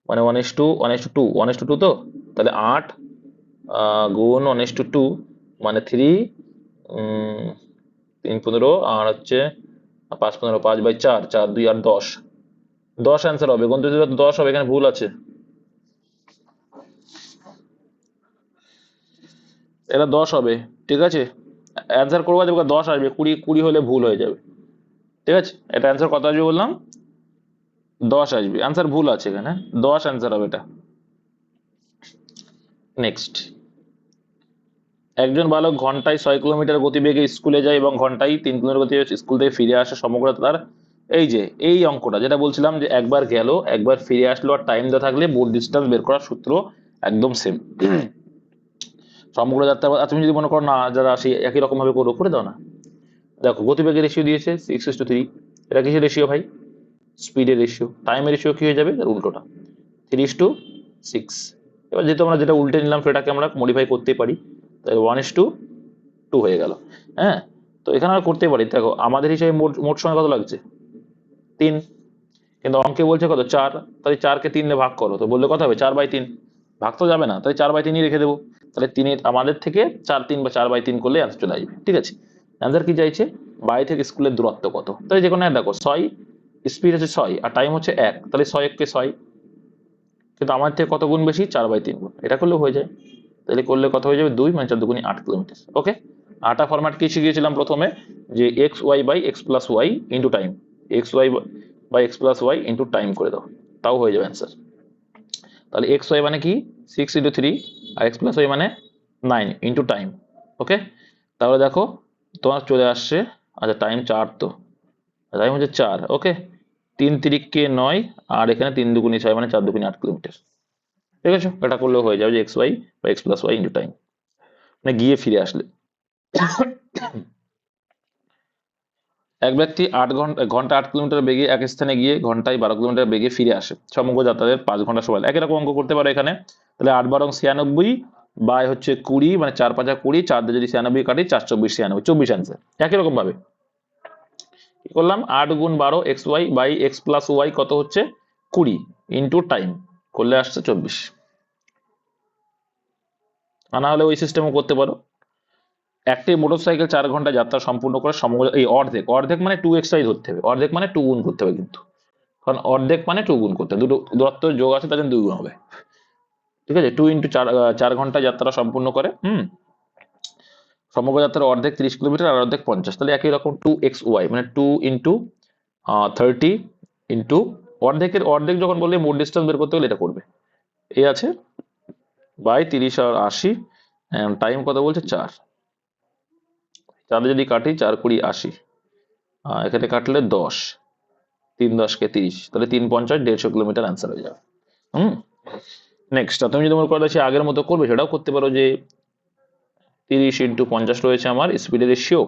[SPEAKER 1] মানে 1:2 1:2 তো, তাহলে 8 গুণ 1:2 মানে 3, 3 15, আর হচ্ছে 5 15, 5/4, 4 2 8 10, 10 অ্যান্সার হবে, গন্তব্য 10 হবে, এখানে ভুল আছে, এটা 10 হবে, ঠিক আছে। অ্যান্সার করবো দেখো 10 আসবে, 20 হলে ভুল হয়ে যাবে, ঠিক আছে। এটা অ্যান্সার কত আসবে বললাম, 10 আসবে, অ্যান্সার ভুল আছে এখানে, 10 অ্যান্সার হবে এটা। নেক্সট, একজন বালক ঘন্টায় 6 কিলোমিটার গতিবেগে স্কুলে যায় এবং ঘন্টায় 3 কিলোমিটার গতিবেগে স্কুল থেকে ফিরে আসে। সমগ্র তার এই যে এই অঙ্কটা যেটা বলছিলাম যে একবার গেল একবার ফিরে আসলো আর টাইম দেওয়া থাকলে মোট ডিস্টেন্স বের করার সূত্র একদম সেম। সমগ্র যাত্রা তুমি যদি মনে করো না যারা সেই একই রকম ভাবে করো, করে দাও না। দেখো গতিবেগের রেশিও দিয়েছে 6:3, এটা কিসের রেশিও ভাই? স্পিডের রেশিও। টাইমের রেশিও কি হয়ে যাবে? তার উল্টোটা, 3:6। এবার যেহেতু আমরা যেটা উল্টে নিলাম সেটাকে আমরা মডিফাই করতে পারি, তাই 1:2 হয়ে গেল। হ্যাঁ, তো এখানে আমরা করতে পারি। দেখো আমাদের হিসেবে মোট মোট সময় কত লাগছে? 3, কিন্তু অঙ্কে বলছে কত? 4। তাহলে 4কে 3 দিয়ে ভাগ করো, তো বললে কত হবে? 4/3। ভাগ তো যাবে না, তাই 4/3 রেখে দেবো। তাহলে 3 আমাদের থেকে 4/3 বা 4/3 করলে অ্যান্সার চলে আসবে। ঠিক আছে, অ্যান্সার কি চাইছে? বাড়ি থেকে স্কুলের দূরত্ব কত। তাহলে যে কোনো দেখো 6, স্পিড হচ্ছে 6 আর টাইম হচ্ছে 1, তাহলে 6 কে 6, কিন্তু আমার থেকে কত গুণ বেশি? 4/3 গুণ। এটা করলেও হয়ে যায়। তাহলে করলে কত হয়ে যাবে? 2, মানে 4 দুগুণে 8 কিলোমিটার। ওকে, আটা ফরম্যাট কি শিখিয়েছিলাম প্রথমে? যে X Y by X plus Y into time, X Y by X plus Y into time করে দাও, তাও হয়ে যাবে অ্যান্সার। তাহলে এক্স ওয়াই মানে কি? 6 × 3, আর এক্স প্লাস ওয়াই মানে 9 ইন্টু টাইম। ওকে, তাহলে দেখো তোমার চলে আসছে। আচ্ছা টাইম 4, তো টাইম হচ্ছে 4। ওকে, 3 × 3 = 9, আর এখানে 3 দুগুণে 6, মানে 4 দুগুণে 8 কিলোমিটার। ঠিক আছে, এটা করলেও হয়ে যাবে যে X Y by X plus Y into time, মানে গিয়ে ফিরে আসলে। এক ব্যক্তি 8 কিলোমিটার বেগে এক স্থানে গিয়ে ঘন্টায় 12 কিলোমিটার বেগে ফিরে আসে। সমগ্র যাতায়াতের 5 ঘন্টা সময়। একই রকম অঙ্ক করতে পারো এখানে। তাহলে 8 × 12 = 96, বাই হচ্ছে 20, মানে 4×5 = 20, 4 দিয়ে যদি 96 কাটি, 4×24 = 96, 24 অ্যান্সার। একই রকম ভাবে কি করলাম? 8 × 12 X Y by X plus Y কত হচ্ছে? 20 ইন্টু টাইম করলে আসছে 24। আনা হলে ওই সিস্টেমও করতে পারো। একটি মোটরসাইকেল 4 ঘন্টা যাত্রা সম্পূর্ণ করে সমগ্র এই অর্ধেক, অর্ধেক মানে 2x ধরতে হবে, অর্ধেক মানে 2 গুণ করতে হবে কিন্তু, কারণ অর্ধেক মানে 2 গুণ করতে হবে, দুটো দূরত্ব যোগ আছে তার জন্য 2 গুণ হবে। ঠিক আছে, 2 × 4, 4 ঘন্টা যাত্রা সম্পূর্ণ করে। সমগ্র যাত্রার অর্ধেক 30 কিলোমিটার আর অর্ধেক 50, তাহলে একই রকম 2xy মানে 2 × 30 ইন্টু অর্ধেকের অর্ধেক যখন বললে মোট ডিস্টেন্স বের করতে গেলে এটা করবে। এই আছে বাই 30 আর 80, টাইম কত বলছে? 4। 4 যদি কাটি, 4×20 = 80, এখানে কাটলে 10, 3×10 = 30, তাহলে 3×50 = 150 কিলোমিটার অ্যান্সার হয়ে যাবে। নেক্সট, তুমি যদি মনে করো সে আগের মতো করবে, সেটাও করতে পারো যে 30 × 50 রয়েছে আমার স্পিডের রেশিও।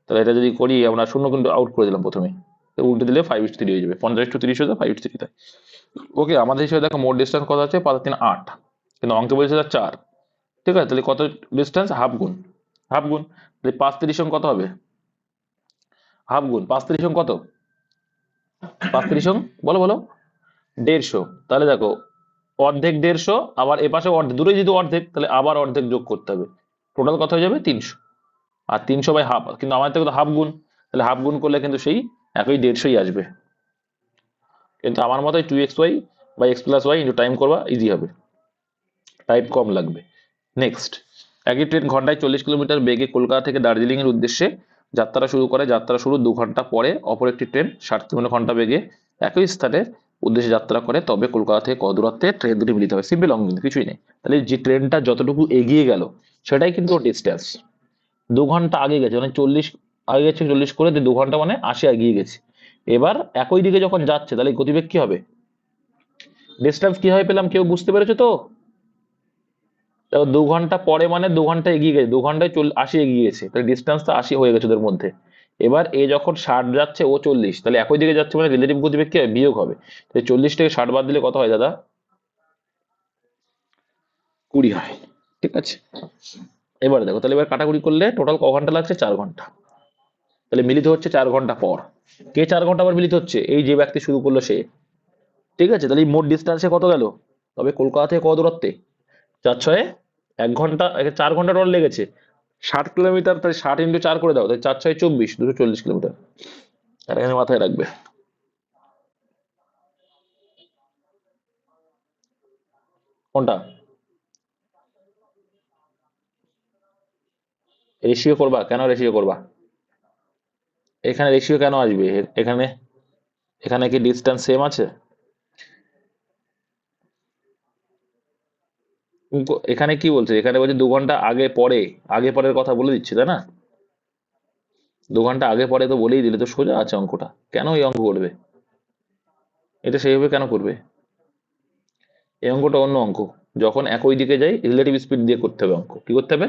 [SPEAKER 1] তাহলে এটা যদি করি আমরা শূন্য কিন্তু আউট করে দিলাম প্রথমে, উল্টে দিলে 5:3 হয়ে যাবে। 50:30 হয়ে যায় 5:3 তাই। ওকে, আমাদের হিসেবে দেখো মোট ডিস্টেন্স কত আছে? 5 × 3 = 8, কিন্তু অঙ্কে বলেছে 4। ঠিক আছে, তাহলে কত ডিস্টেন্স? হাফ গুণ, হাফ গুণ। তাহলে 5×3 কত হবে? হাফ গুণ 5×3 কত? 5×3 বলো বলো, 150। তাহলে দেখো অর্ধেক 150, আবার এপাশে অর্ধেক, দুটোই যেহেতু অর্ধেক তাহলে আবার অর্ধেক যোগ করতে হবে, টোটাল কত হয়ে যাবে? 300। আর 300/হাফ, কিন্তু আমার থেকে তো হাফ গুণ, তাহলে হাফ গুণ করলে কিন্তু সেই একই 150 আসবে। কিন্তু আমার মতে 2xy by X plus Y into time করবা, ইজি হবে, টাইম কম লাগবে। নেক্সট, একই ট্রেন ঘন্টায় 40 কিলোমিটার বেগে কলকাতা থেকে দার্জিলিং এর উদ্দেশ্যে যাত্রা শুরু করে। যাত্রা শুরু 2 ঘন্টা পরে অপর একটি ট্রেন 60 কিলোমিটার ঘন্টা বেগে একই স্থানের উদ্দেশ্যে যাত্রা করে, তবে কলকাতা থেকে কত দূরত্বে ট্রেন দুটি মিলিত হবে? সিম্পল অঙ্ক, কিন্তু কিছুই নেই। তাহলে যে ট্রেনটা যতটুকু এগিয়ে গেল সেটাই কিন্তু ডিস্টেন্স। 2 ঘন্টা আগে গেছে মানে 40 আগে গেছে, 40 করে 2 ঘন্টা মানে 80 এগিয়ে গেছে। এবার একই দিকে যখন যাচ্ছে তাহলে গতিবেগ কি হবে? ডিস্টেন্স কিভাবে পেলাম কেউ বুঝতে পেরেছো তো? 2 ঘন্টা পরে মানে 2 ঘন্টা এগিয়ে গেছে, 2 ঘন্টায় 80 এগিয়ে গেছে, তাহলে ডিস্টেন্সটা 80 হয়ে গেছে ওদের মধ্যে। এবার এ যখন 60 যাচ্ছে, ও 40, তাহলে একই দিকে যাচ্ছে মানে রিলেটিভ গতিবেগ কি হবে? বিয়োগ হবে। তাহলে 40 থেকে 60 বাদ দিলে কত হয় দাদা? 20 হয়। ঠিক আছে, এবার দেখো, তাহলে এবার কাটাকুটি করলে টোটাল ক ঘন্টা লাগছে? 4 ঘন্টা। তাহলে মিলিত হচ্ছে 4 ঘন্টা পর। কে 4 ঘন্টা পর মিলিত হচ্ছে? এই যে ব্যক্তি শুরু করলো সে। ঠিক আছে, তাহলে এই মোট ডিস্টেন্সে কত গেল? তবে কলকাতা থেকে কত দূরত্বে? 4×6 1 ঘন্টা, 4 ঘন্টা টোটাল লেগেছে। 60 কিলোমিটার, তাই 60 × 4 করে দাও, তাই 4×6 = 24, 240 কিলোমিটার। আর এখানে মাথায় রাখবে। কোনটা? রেশিও করবা? কেন রেশিও করবা? এখানে রেশিও কেন আসবে? এখানে এখানে কি ডিস্টেন্স সেম আছে? এখানে কি বলছে? এখানে বলছে 2 ঘন্টা আগে পরে, আগে পরের কথা বলে দিচ্ছে, তাই না? 2 ঘন্টা আগে পরে তো বলেই দিলে, তো সোজা আছে অঙ্কটা, কেন এই অঙ্ক করবে? এটা সেইভাবে কেন করবে? এই অঙ্কটা অন্য অঙ্ক। যখন একই দিকে যাই রিলেটিভ স্পিড দিয়ে করতে হবে অঙ্ক। কি করতে হবে?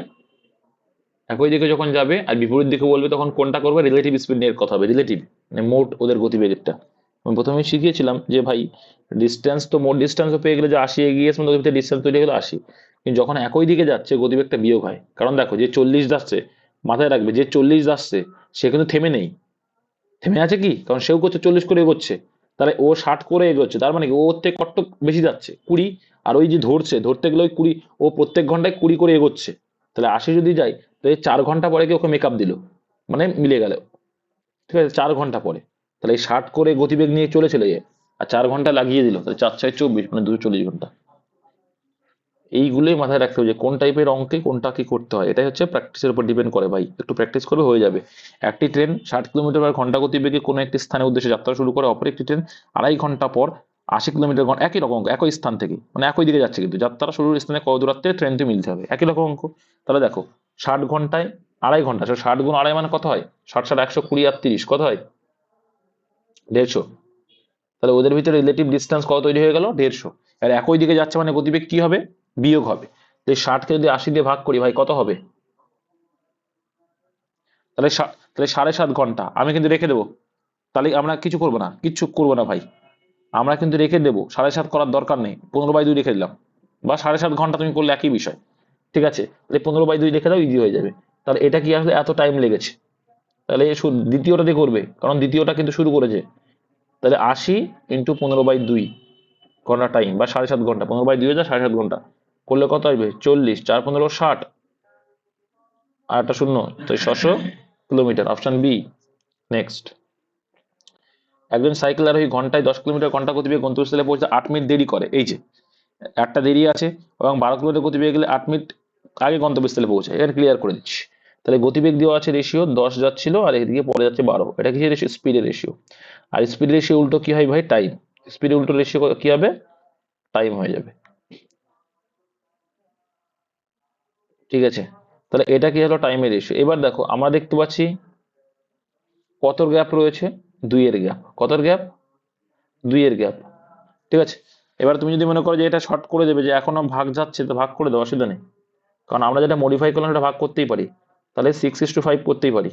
[SPEAKER 1] একই দিকে যখন যাবে আর বিপরীত দিকে বলবে তখন কোনটা করবে? রিলেটিভ স্পিড নিয়ে কথা হবে। রিলেটিভ মানে মোট ওদের গতিবেগেরটা। আমি প্রথমে শিখিয়েছিলাম যে ভাই ডিস্টেন্স তো, মোট ডিস্টেন্সও পেয়ে গেলে যে 80 এগিয়ে গেছে, ওদের ভিতরে ডিস্টেন্স তৈরি হলো 80। কিন্তু যখন একই দিকে যাচ্ছে গতিবেগটা বিয়োগ হয়, কারণ দেখো যে 40 যাচ্ছে, মাথায় রাখবে যে 40 যাচ্ছে সে কিন্তু থেমে নেই। থেমে আছে কি? কারণ সেও করছে 40 করে এগোচ্ছে, তাহলে ও 60 করে এগোচ্ছে, তার মানে কি ও ওর থেকে কত বেশি যাচ্ছে? 20। আর ওই যে ধরছে, ধরতে গেলে ওই 20, ও প্রত্যেক ঘন্টায় 20 করে এগোচ্ছে। তাহলে 80 যদি যায়, তাহলে 4 ঘন্টা পরে কি ওকে মেকআপ দিল, মানে মিলে গেল, ঠিক আছে? 4 ঘন্টা পরে তাহলে এই 60 করে গতিবেগ নিয়ে চলে যায়, আর 4 ঘন্টা লাগিয়ে দিল, তাহলে 4×4 = 24, মানে 240 ঘন্টা। এইগুলোই মাথায় রাখতে হবে যে কোন টাইপের অঙ্কে কোনটা কি করতে হয়। এটাই হচ্ছে প্র্যাকটিসের উপর ডিপেন্ড করে ভাই, একটু প্র্যাকটিস করবে হয়ে যাবে। একটি ট্রেন 60 কিলোমিটার/ঘন্টা গতিবেগে কোনো একটি স্থানের উদ্দেশ্যে যাত্রা শুরু করে, অপর একটি ট্রেন 2.5 ঘন্টা পর 80 কিলোমিটার/ঘন্টা, একই রকম অঙ্ক, একই স্থান থেকে, মানে একই দিকে যাচ্ছে, কিন্তু যাত্রা শুরুর স্থানে কত দূরত্বে ট্রেনটি মিলতে হবে, একই রকম অঙ্ক। তাহলে দেখো 60 ঘন্টায় 2.5 ঘন্টা, 60 × 2.5 মানে কত হয়? 60, 60, 120 আর 30 কত হয়? 150। তাহলে ওদের ভিতরে রিলেটিভ ডিস্টেন্স কত তৈরি হয়ে গেল? 150। আর একই দিকে যাচ্ছে মানে গতিবেগ কি হবে? বিয়োগ হবে। তো এই 60কে যদি 80 দিয়ে ভাগ করি ভাই কত হবে? তাহলে 7.5 ঘন্টা আমি কিন্তু রেখে দেবো। তাহলে আমরা কিছু করবো না, কিচ্ছু করবো না ভাই, আমরা কিন্তু রেখে দেবো। 7.5 করার দরকার নেই, 15/2 রেখে দিলাম, বা 7.5 ঘন্টা তুমি করলে একই বিষয়, ঠিক আছে? তাহলে 15/2 রেখে দাও, ইজি হয়ে যাবে। তাহলে এটা কি আসলে এত টাইম লেগেছে? তাহলে দ্বিতীয়টা দিয়ে করবে, কারণ দ্বিতীয়টা কিন্তু শুরু করেছে। তাহলে 80 × 15/2 ঘন্টা টাইম, বা 7.5 ঘন্টা, 15/2 হাজার 7.5 ঘন্টা করলে কত আসবে? 40, 4×15 = 60, আর একটা শূন্য, তো 600 কিলোমিটার, অপশন বি। নেক্সট, একজন সাইকেল আরোহী ঘন্টায় 10 কিলোমিটার/ঘন্টা গতিবেগে গন্তব্যস্থলে পৌঁছতে 8 মিনিট দেরি করে। এই যে একটা দেরি আছে, এবং 12 কিলোমিটার গতিবেগে গেলে 8 মিনিট আগে গন্তব্যস্থলে পৌঁছায়, এটা ক্লিয়ার করে দিচ্ছি। তাহলে গতিবেগ দেওয়া আছে রেশিও 10 যাচ্ছিল, আর এদিকে পরে যাচ্ছে 12, এটা কি রেশিও? স্পিডের রেশিও। আর স্পিড রেশিও উল্টো কি হয় ভাই? টাইম। স্পিডের উল্টো রেশিও কি হবে? টাইম হয়ে যাবে, ঠিক আছে? তাহলে এটা কি হলো? টাইমের রেশিও। এবার দেখো আমরা দেখতে পাচ্ছি কত গ্যাপ রয়েছে? 2 এর গ্যাপ। কতর গ্যাপ? 2 এর গ্যাপ, ঠিক আছে? এবার তুমি যদি মনে করো যে এটা শর্ট করে দেবে, যে এখনো ভাগ যাচ্ছে, তো ভাগ করে দেওয়া, অসুবিধা নেই, কারণ আমরা যেটা মডিফাই করলাম সেটা ভাগ করতেই পারি। তাহলে 6:5 করতেই পারি।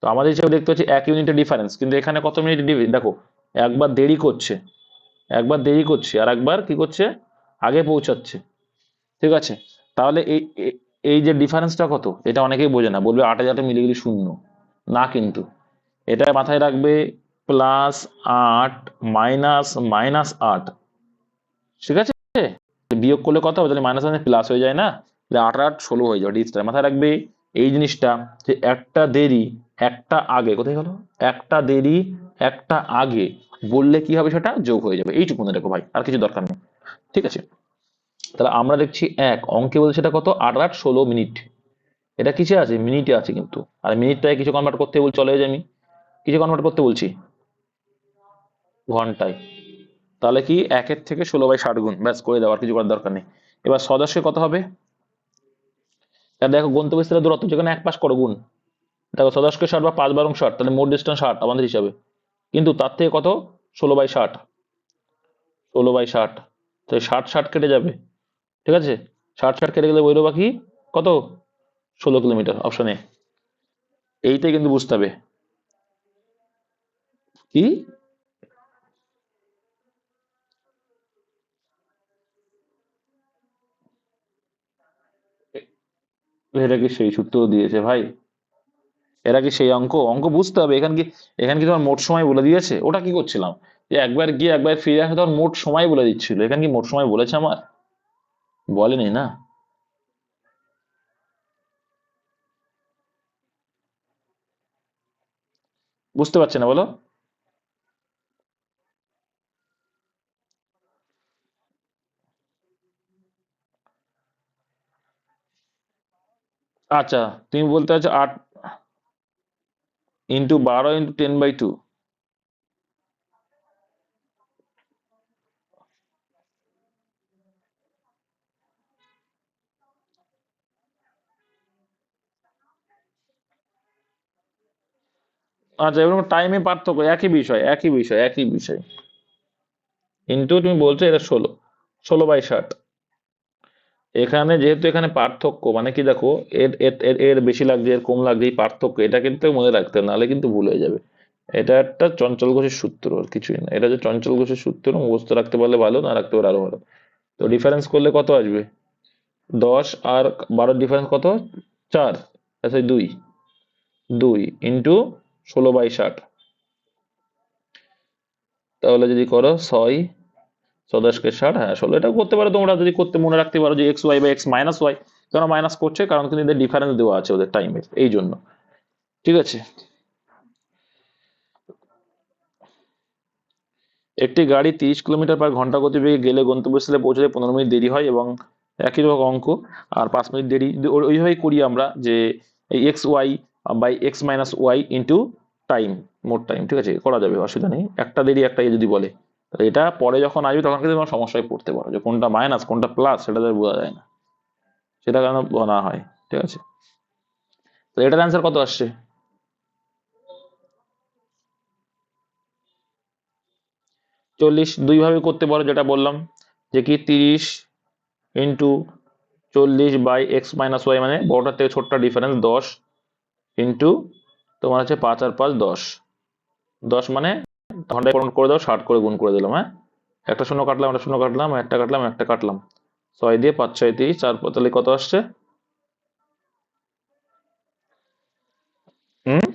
[SPEAKER 1] তো আমাদের হিসেবে দেখতে পাচ্ছি 1 ইউনিটের ডিফারেন্স, কিন্তু এখানে কত মিনিট দেখো, একবার দেরি করছে, একবার দেরি করছে, আর একবার কি করছে? আগে পৌঁছাচ্ছে, ঠিক আছে? তাহলে এই যে ডিফারেন্সটা কত, এটা অনেকেই বোঝে না, বলবে 8,000 মিলিগুলি শূন্য, না কিন্তু, এটা মাথায় রাখবে, +8 -8, ঠিক আছে? বিয়োগ করলে কত হবে? তাহলে মাইনাস মাইনাস প্লাস হয়ে যায় না? তাহলে 8 আর 8 16 হয়ে যাবে। ডিজিটটা মাথায় রাখবে এই জিনিসটা, যে একটা দেরি একটা আগে, কোথায় গেল? একটা দেরি একটা আগে বললে কি হবে? সেটা যোগ হয়ে যাবে। এইটুকু মনে রাখো ভাই, আর কিছু দরকার নেই, ঠিক আছে? তাহলে আমরা দেখছি এক অঙ্কে বলছে সেটা কত? 8 আর 8 16 মিনিট। এটা কিসে আছে? মিনিটে আছে কিন্তু। আর মিনিটটাকে কিছু কনভার্ট করতে বলছি, চলে যাই আমি কিছু কনভার্ট করতে বলছি ঘন্টায়। তাহলে কি 1-এর থেকে 16/60 গুণ, ব্যাস করে দেওয়ার কিছু করার দরকার নেই। এবার সদস্য কত হবে? আর দেখো গন্তব্যস্থলের দূরত্ব, যেখানে এক পাশ করো গুণ, দেখো 6×10 বা 5 × 60, তাহলে মোট ডিস্টেন্স 60 আমাদের হিসাবে, কিন্তু তার থেকে কত? 16/60, 16/60, তো 60 কেটে যাবে, ঠিক আছে? 60 কেটে গেলে বইলো বাকি কত? 16 কিলোমিটার, অপশন এ। এইটাই কিন্তু বুঝতে হবে। কি? এরা কি সেই সূত্র দিয়েছে ভাই? এরা কি সেই অঙ্ক? অঙ্ক বুঝতে হবে। এখানে কি তোমার মোট সময় বলে দিয়েছে? ওটা কি করছিলাম, যে একবার গিয়ে একবার ফিরে আসে, তোমার মোট সময় বলে দিচ্ছিল। এখানে কি মোট সময় বলেছে আমার? বলেনি না। বুঝতে পারছে না বলো? আচ্ছা, তুমি বলতে চাচ্ছো 8 × 12 × 10/2। আচ্ছা, এরকম টাইমে পার্থক্য, একই বিষয় কিন্তু তুমি বলছো এটা 16, 16/60। এখানে যেহেতু এখানে পার্থক্য মানে কি দেখো, এর বেশি লাগছে এর কম লাগছে, এই পার্থক্য এটা কিন্তু মনে রাখতে হবে, নাহলে কিন্তু ভুল হয়ে যাবে। এটা একটা চঞ্চল ঘোষের সূত্র, আর কিছুই না। এটা যে চঞ্চল ঘোষের সূত্র, মুখস্থ রাখতে পারলে ভালো, না রাখতে পারলে আরো ভালো। তো ডিফারেন্স করলে কত আসবে? 10 আর 12 ডিফারেন্স কত? 4, আচ্ছা 2, 2 ইন্টু 16/60। তাহলে যদি করো 6, 6×10 = 60, হ্যাঁ 16। এটা করতে পারো তোমরা, যদি করতে মনে রাখতে পারো যে X Y by x minus Y. কেন মাইনাস করছে? কারণ কিন্তু এদের ডিফারেন্স দেওয়া আছে ওদের টাইমের, এই জন্য। ঠিক আছে। একটি গাড়ি 30 কিলোমিটার/ঘন্টা গতিবেগে গেলে গন্তব্যস্থলে পৌঁছতে 15 মিনিট দেরি হয়, এবং একই রকম অঙ্ক। আর 5 মিনিট দেরি, ওইভাবেই করি আমরা, যে এই X Y by X minus Y into time, মোট টাইম। ঠিক আছে, করা যাবে, অসুবিধা নেই। একটা দেরি একটা যদি বলে, তাহলে এটা পরে যখন আসবে তখন কিন্তু তোমার সমস্যায় পড়তে পারো, যে কোনটা মাইনাস কোনটা প্লাস সেটা তো বোঝা যায় না, সেটা কেন বলা হয়। ঠিক আছে, তো এটার অ্যান্সার কত আসছে? 40। দুইভাবে করতে পারো, যেটা বললাম, যে কি 30 × 40/x মাইনাস ওয়াই, মানে বড়টার থেকে ছোটটা ডিফারেন্স 10, ইন্টু তোমার হচ্ছে 5 আর 5 10। 10 মানে ঘন্টায় পূরণ করে দাও, 60 করে গুণ করে দিলাম, হ্যাঁ। একটা শূন্য কাটলাম, একটা শূন্য কাটলাম, একটা কাটলাম, একটা কাটলাম, 6 দিয়ে 5 × 6 = 30, 4, তাহলে কত আসছে? হুম।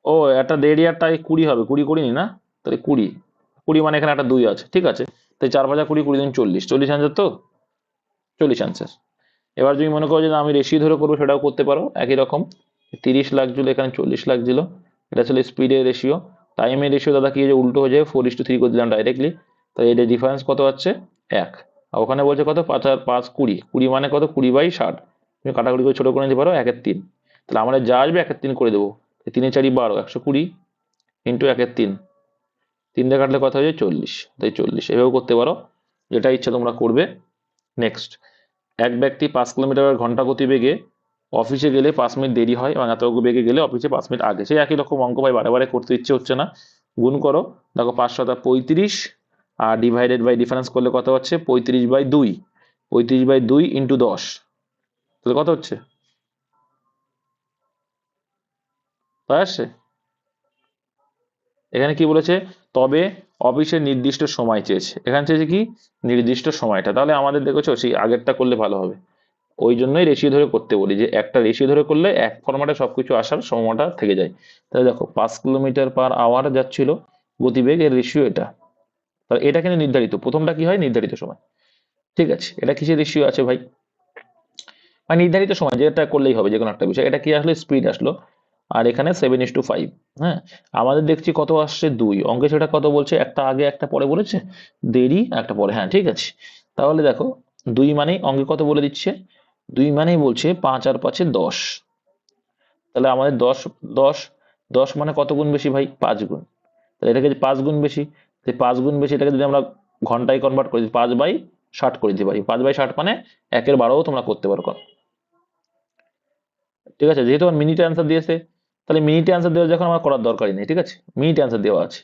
[SPEAKER 1] ও, একটা দেড় একটা 20 হবে, 20 করিনি না? তাহলে 20, 20 মানে এখানে একটা 2 আছে, ঠিক আছে। তাই 4×5 = 20, 20 × 40, 40 অ্যান্সার তো, 40 অ্যান্সার। এবার তুমি মনে করো যে না, আমি রেশিও ধরে করবো, সেটাও করতে পারো একই রকম। 30 লাগছিল, এখানে 40 লাগছিল, এটা ছিল স্পিডের রেশিও। টাইমের রেশিও দাদা কি হয়ে যায়, উল্টো হয়ে যায়, 4:3 করে দিলাম ডাইরেক্টলি। তাই এটা ডিফারেন্স কত হচ্ছে? 1। আর ওখানে বলছে কত, 5 আর 5 20, 20 মানে কত, 20/60। তুমি কাটাকুটি করে ছোট করে নিতে পারো, 1/3। তাহলে আমাদের যা আসবে 1/3 করে দেবো। 3 × 4 = 12, 120 ইন্টু 1/3, 3 দিয়ে কাটলে কথা হয়ে যায় 40, তাই 40। এভাবেও করতে পারো, যেটা ইচ্ছা তোমরা করবে। নেক্সট, এক ব্যক্তি 5 কিলোমিটার/ঘন্টা গতিবেগে অফিসে গেলে 5 মিনিট দেরি হয়, এবং এত বেগে গেলে অফিসে 5 মিনিট আগে। সেই একই রকম অঙ্ক ভাই, বারে বারে করতে ইচ্ছে হচ্ছে না। গুণ করো, দেখো 5×7 = 35, আর ডিভাইডেড বাই ডিফারেন্স করলে কত হচ্ছে? 35/2, 35/2 ইন্টু 10, তাহলে কত হচ্ছে? তাই আসছে। এখানে কি বলেছে? তবে অফিসের নির্দিষ্ট সময় চেয়েছে, এখানে চেয়েছে কি, নির্দিষ্ট সময়টা। তাহলে আমাদের দেখেছো সেই আগেরটা করলে ভালো হবে। ওই জন্যই রেশিও ধরে করতে বলি, যে একটা রেশিও ধরে করলে এক ফরম্যাটে সবকিছু আসার সম্ভাবনাটা থেকে যায়। তাহলে দেখো 5 কিলোমিটার/আওয়ার যাচ্ছিল গতিবেগ, এর রেশিও এটা। তাহলে এটা কিন্তু নির্ধারিত, প্রথমটা কি হয়, নির্ধারিত সময়। ঠিক আছে, এটা কিসের রেশিও আছে ভাই? মানে নির্ধারিত সময়, যেটা করলেই হবে, যে কোনো একটা বিষয়। এটা কি আসলে স্পিড আসলো, আর এখানে 7:5। হ্যাঁ, আমাদের দেখছি কত আসছে, 2 অঙ্কে। সেটা কত বলছে, একটা আগে একটা পরে বলেছে, দেরি একটা পরে, হ্যাঁ ঠিক আছে। তাহলে দেখো 2 মানেই অঙ্কে কত বলে দিচ্ছে, 2 মানেই বলছে 5 আর 5 = 10। তাহলে আমাদের 10, 10, 10 মানে কত গুণ বেশি ভাই? 5 গুণ। তাহলে এটাকে যে 5 গুণ বেশি, 5 গুণ বেশি, এটাকে যদি আমরা ঘন্টায় কনভার্ট করি, 5/60 করে দিতে পারি। 5/60 মানে 1/12ও তোমরা করতে পারো। ঠিক আছে, যেহেতু আমার মিনিটে অ্যান্সার দিয়েছে, তাহলে মিনিটে অ্যান্সার দেওয়া যখন আমার করার দরকারই নেই। ঠিক আছে, মিনিটে অ্যান্সার দেওয়া আছে,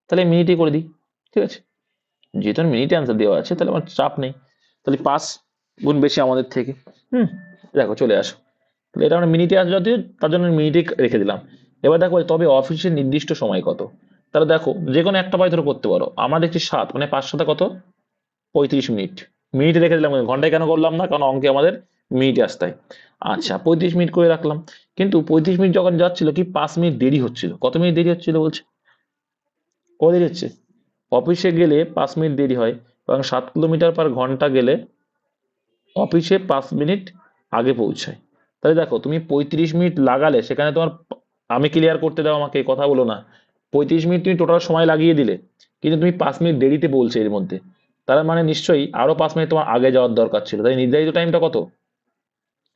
[SPEAKER 1] তাহলে মিনিটেই করে দিই। ঠিক আছে, যেহেতু মিনিটে অ্যান্সার দেওয়া আছে, তাহলে আমার চাপ নেই। তাহলে 5 গুণ বেশি আমাদের থেকে। হুম, দেখো চলে আসো। তাহলে এটা আমরা মিনিটে আসবে, যদিও তার জন্য মিনিটে রেখে দিলাম। এবার দেখো, তবে অফিসের নির্দিষ্ট সময় কত। তাহলে দেখো যে কোনো একটা পাই ধরে করতে পারো। আমরা দেখছি 7, মানে 5 × 7 কত, 35 মিনিট। মিনিটে রেখে দিলাম, ঘন্টায় কেন করলাম না? কারণ অঙ্কে আমাদের মিনিটে আসতে হয়। আচ্ছা, 35 মিনিট করে রাখলাম। কিন্তু 35 মিনিট যখন যাচ্ছিল, কি 5 মিনিট দেরি হচ্ছিল। কত মিনিট দেরি হচ্ছিল বলছে? কত দেরি হচ্ছে? অফিসে গেলে 5 মিনিট দেরি হয়, এবং 7 কিলোমিটার/ঘন্টা গেলে অফিসে 5 মিনিট আগে পৌঁছায়। তাহলে দেখো, তুমি 35 মিনিট লাগালে সেখানে তোমার, আমি ক্লিয়ার করতে দাও আমাকে, কথা বলো না। 35 মিনিট তুমি টোটাল সময় লাগিয়ে দিলে, কিন্তু তুমি 5 মিনিট দেরিতে বলছে এর মধ্যে। তার মানে নিশ্চয়ই আরো 5 মিনিট তোমার আগে যাওয়ার দরকার ছিল। তাই নির্ধারিত টাইমটা কত?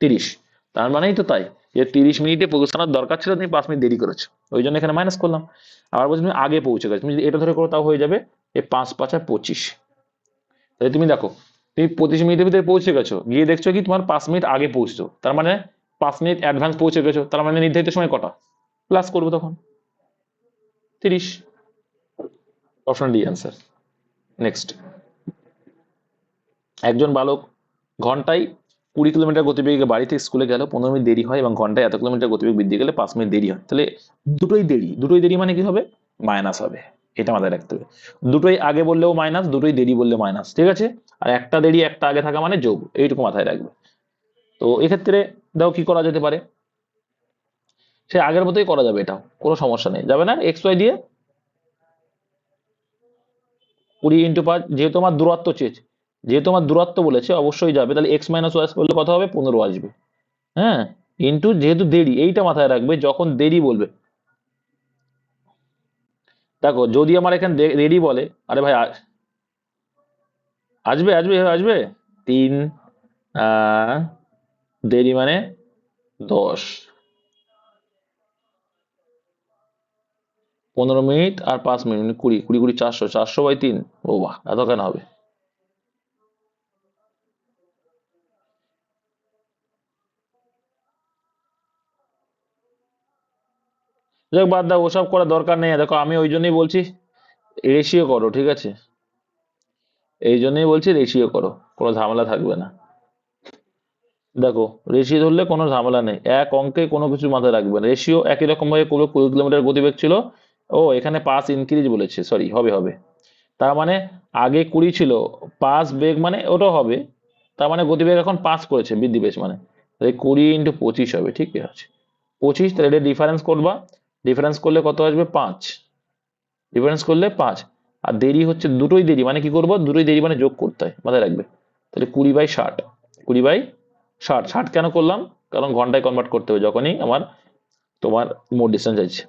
[SPEAKER 1] 30। তার মানেই তো তাই, যে 30 মিনিটে পৌঁছানোর দরকার ছিল, তুমি 5 মিনিট দেরি করেছো, ওই জন্য এখানে মাইনাস করলাম। আবার বলছি তুমি আগে পৌঁছে গেছো, তুমি যদি এটা ধরে করো তাও হয়ে যাবে। 5×5 = 25। তাহলে তুমি দেখো, তুমি 25 মিনিটের ভিতরে পৌঁছে গেছো, গিয়ে দেখছো কি তোমার 5 মিনিট আগে পৌঁছছো, তার মানে 5 মিনিট অ্যাডভান্স পৌঁছে গেছো, তার মানে নির্ধারিত সময় কটা, প্লাস করবো তখন 30। Option D answer. নেক্সট, একজন বালক ঘন্টায় 20 কিলোমিটার গতিবেগে বাড়ি থেকে স্কুলে গেল, 15 মিনিট দেরি হয় এবং ঘন্টায় এত কিলোমিটার গতিবেগ বৃদ্ধি গেলে 5 মিনিট দেরি হয়। তাহলে দুটোই দেরি, দুটোই দেরি মানে কি হবে, মাইনাস হবে। এটা মাথায় রাখতে হবে, দুটোই আগে বললেও মাইনাস, দুটোই দেরি বললে মাইনাস, ঠিক আছে। আর একটা দেরি একটা আগে থাকা মানে যোগ, এইটুকু মাথায় রাখবে। তো এক্ষেত্রে দেখো কি করা যেতে পারে, সে আগের মতোই করা যাবে, এটাও কোনো সমস্যা নেই, যাবে না এক্স ওয়াই দিয়ে 20 × 5, যেহেতু আমার দূরত্ব চেয়েছে, যেহেতু আমার দূরত্ব বলেছে অবশ্যই যাবে, তাহলে এক্স মাইনাস ওয়াই করলে কত হবে, 15 আসবে। হ্যাঁ, ইন্টু যেহেতু দেরি, এইটা মাথায় রাখবে যখন দেরি বলবে। দেখো যদি আমার এখানে দেরি বলে, আরে ভাই আসবে আসবে আসবে 3, দেরি মানে 10, 15 মিনিট আর 5 মিনিট মানে 20, 20 20 400, 400/3। ও বাহ, এত কেন হবে। যাক বাদ দাও, ওসব করার দরকার নেই। দেখো আমি ওই জন্যই বলছি রেশিও করো, ঠিক আছে, এই জন্যই বলছি রেশিও করো, কোনো ঝামেলা থাকবে না। দেখো রেশিও ধরলে কোনো ঝামেলা নেই, এক অঙ্কে কোনো কিছু মাথায় রাখবে না, রেশিও একই রকম ভাবে করবে। 20 কিলোমিটার গতিবেগ ছিল, ও এখানে 5 ইনক্রিজ বলেছে, সরি হবে হবে, তার মানে আগে 20 ছিল, 5 বেগ মানে ওটা হবে, তার মানে গতিবেগ এখন 5 করেছে, বৃদ্ধি পেয়েছে মানে, তাহলে 20 × 25 হবে, ঠিক আছে 25। তাহলে এটা ডিফারেন্স করবা, ডিফারেন্স করলে কত আসবে, 5, ডিফারেন্স করলে 5। আর দেরি হচ্ছে, দুটোই দেরি মানে কি করবো, দুটোই দেরি মানে যোগ করতে হয়, মাথায় রাখবে। তাহলে 20/60, 20/60, 60 কেন করলাম, কারণ ঘন্টায় কনভার্ট করতে হবে যখনই আমার তোমার মোট ডিস্টেন্স আছে,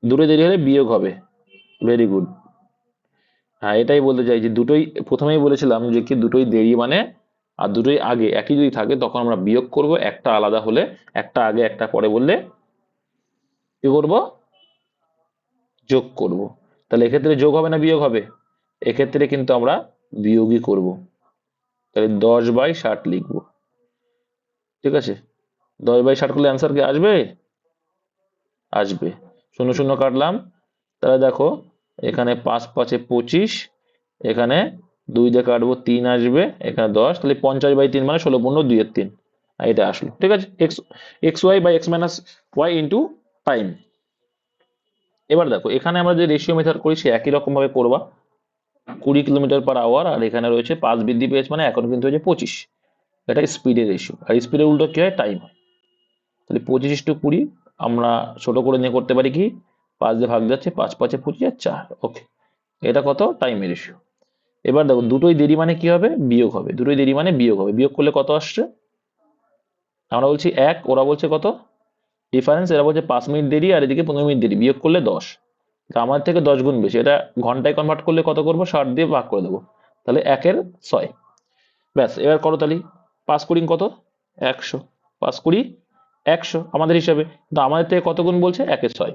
[SPEAKER 1] দুটোই দেরি হলে বিয়োগ হবে। Very good. হ্যাঁ এটাই বলতে চাইছি, দুটোই প্রথমেই বলেছিলাম যে কি দুটোই দেরি মানে, আর দুটোই আগে একই যদি থাকে তখন আমরা বিয়োগ করব, একটা আলাদা হলে, একটা আগে একটা পরে বললে কি করব, যোগ করব। তাহলে এক্ষেত্রে যোগ হবে না বিয়োগ হবে, এক্ষেত্রে কিন্তু আমরা বিয়োগই করব। তাহলে 10/60 লিখবো, ঠিক আছে। 10/60 করলে অ্যান্সার কি আসবে, আসবে। শূন্য শূন্য কাটলাম, তাহলে দেখো এখানে 5 5 এ 25, এখানে 2 দিয়ে কাটবো 3 আসবে, এখানে 10, তাহলে 50/3 মানে 16×2 = 3, এটা আসলো, ঠিক আছে। X X Y by X minus Y into time. এবার দেখো এখানে আমরা যে রেশিও মেথড করি সে একই রকম ভাবে করবা, 20 কিলোমিটার/আওয়ার, আর এখানে রয়েছে 5 বৃদ্ধি পেয়েছে মানে এখন কিন্তু হয়েছে 25, এটা স্পিডের রেশিও, আর স্পিডের উল্টো কি হয়, টাইম হয়। তাহলে 25/20 আমরা ছোট করে নিয়ে করতে পারি কি, 5 দিয়ে ভাগ যাচ্ছে, 5 5 এ 25 আর 4, ওকে, এটা কত, টাইমের রেশিও। এবার দেখো দুটোই দেরি মানে কি হবে, বিয়োগ হবে, দুটোই দেরি মানে বিয়োগ হবে, বিয়োগ করলে কত আসছে, আমরা বলছি 1, ওরা বলছে কত, ডিফারেন্স, এরা বলছে 5 মিনিট দেরি আর এদিকে 15 মিনিট দেরি, বিয়োগ করলে 10, আমার থেকে 10 গুণ বেশি, এটা ঘন্টায় কনভার্ট করলে কত করবো, 60 দিয়ে ভাগ করে দেবো, তাহলে 1/6। ব্যাস, এবার করো তালি, 5 কুড়ি কত, 100, 5 কুড়ি 100 আমাদের হিসাবে, কিন্তু আমাদের থেকে কত গুণ বলছে, 1/6।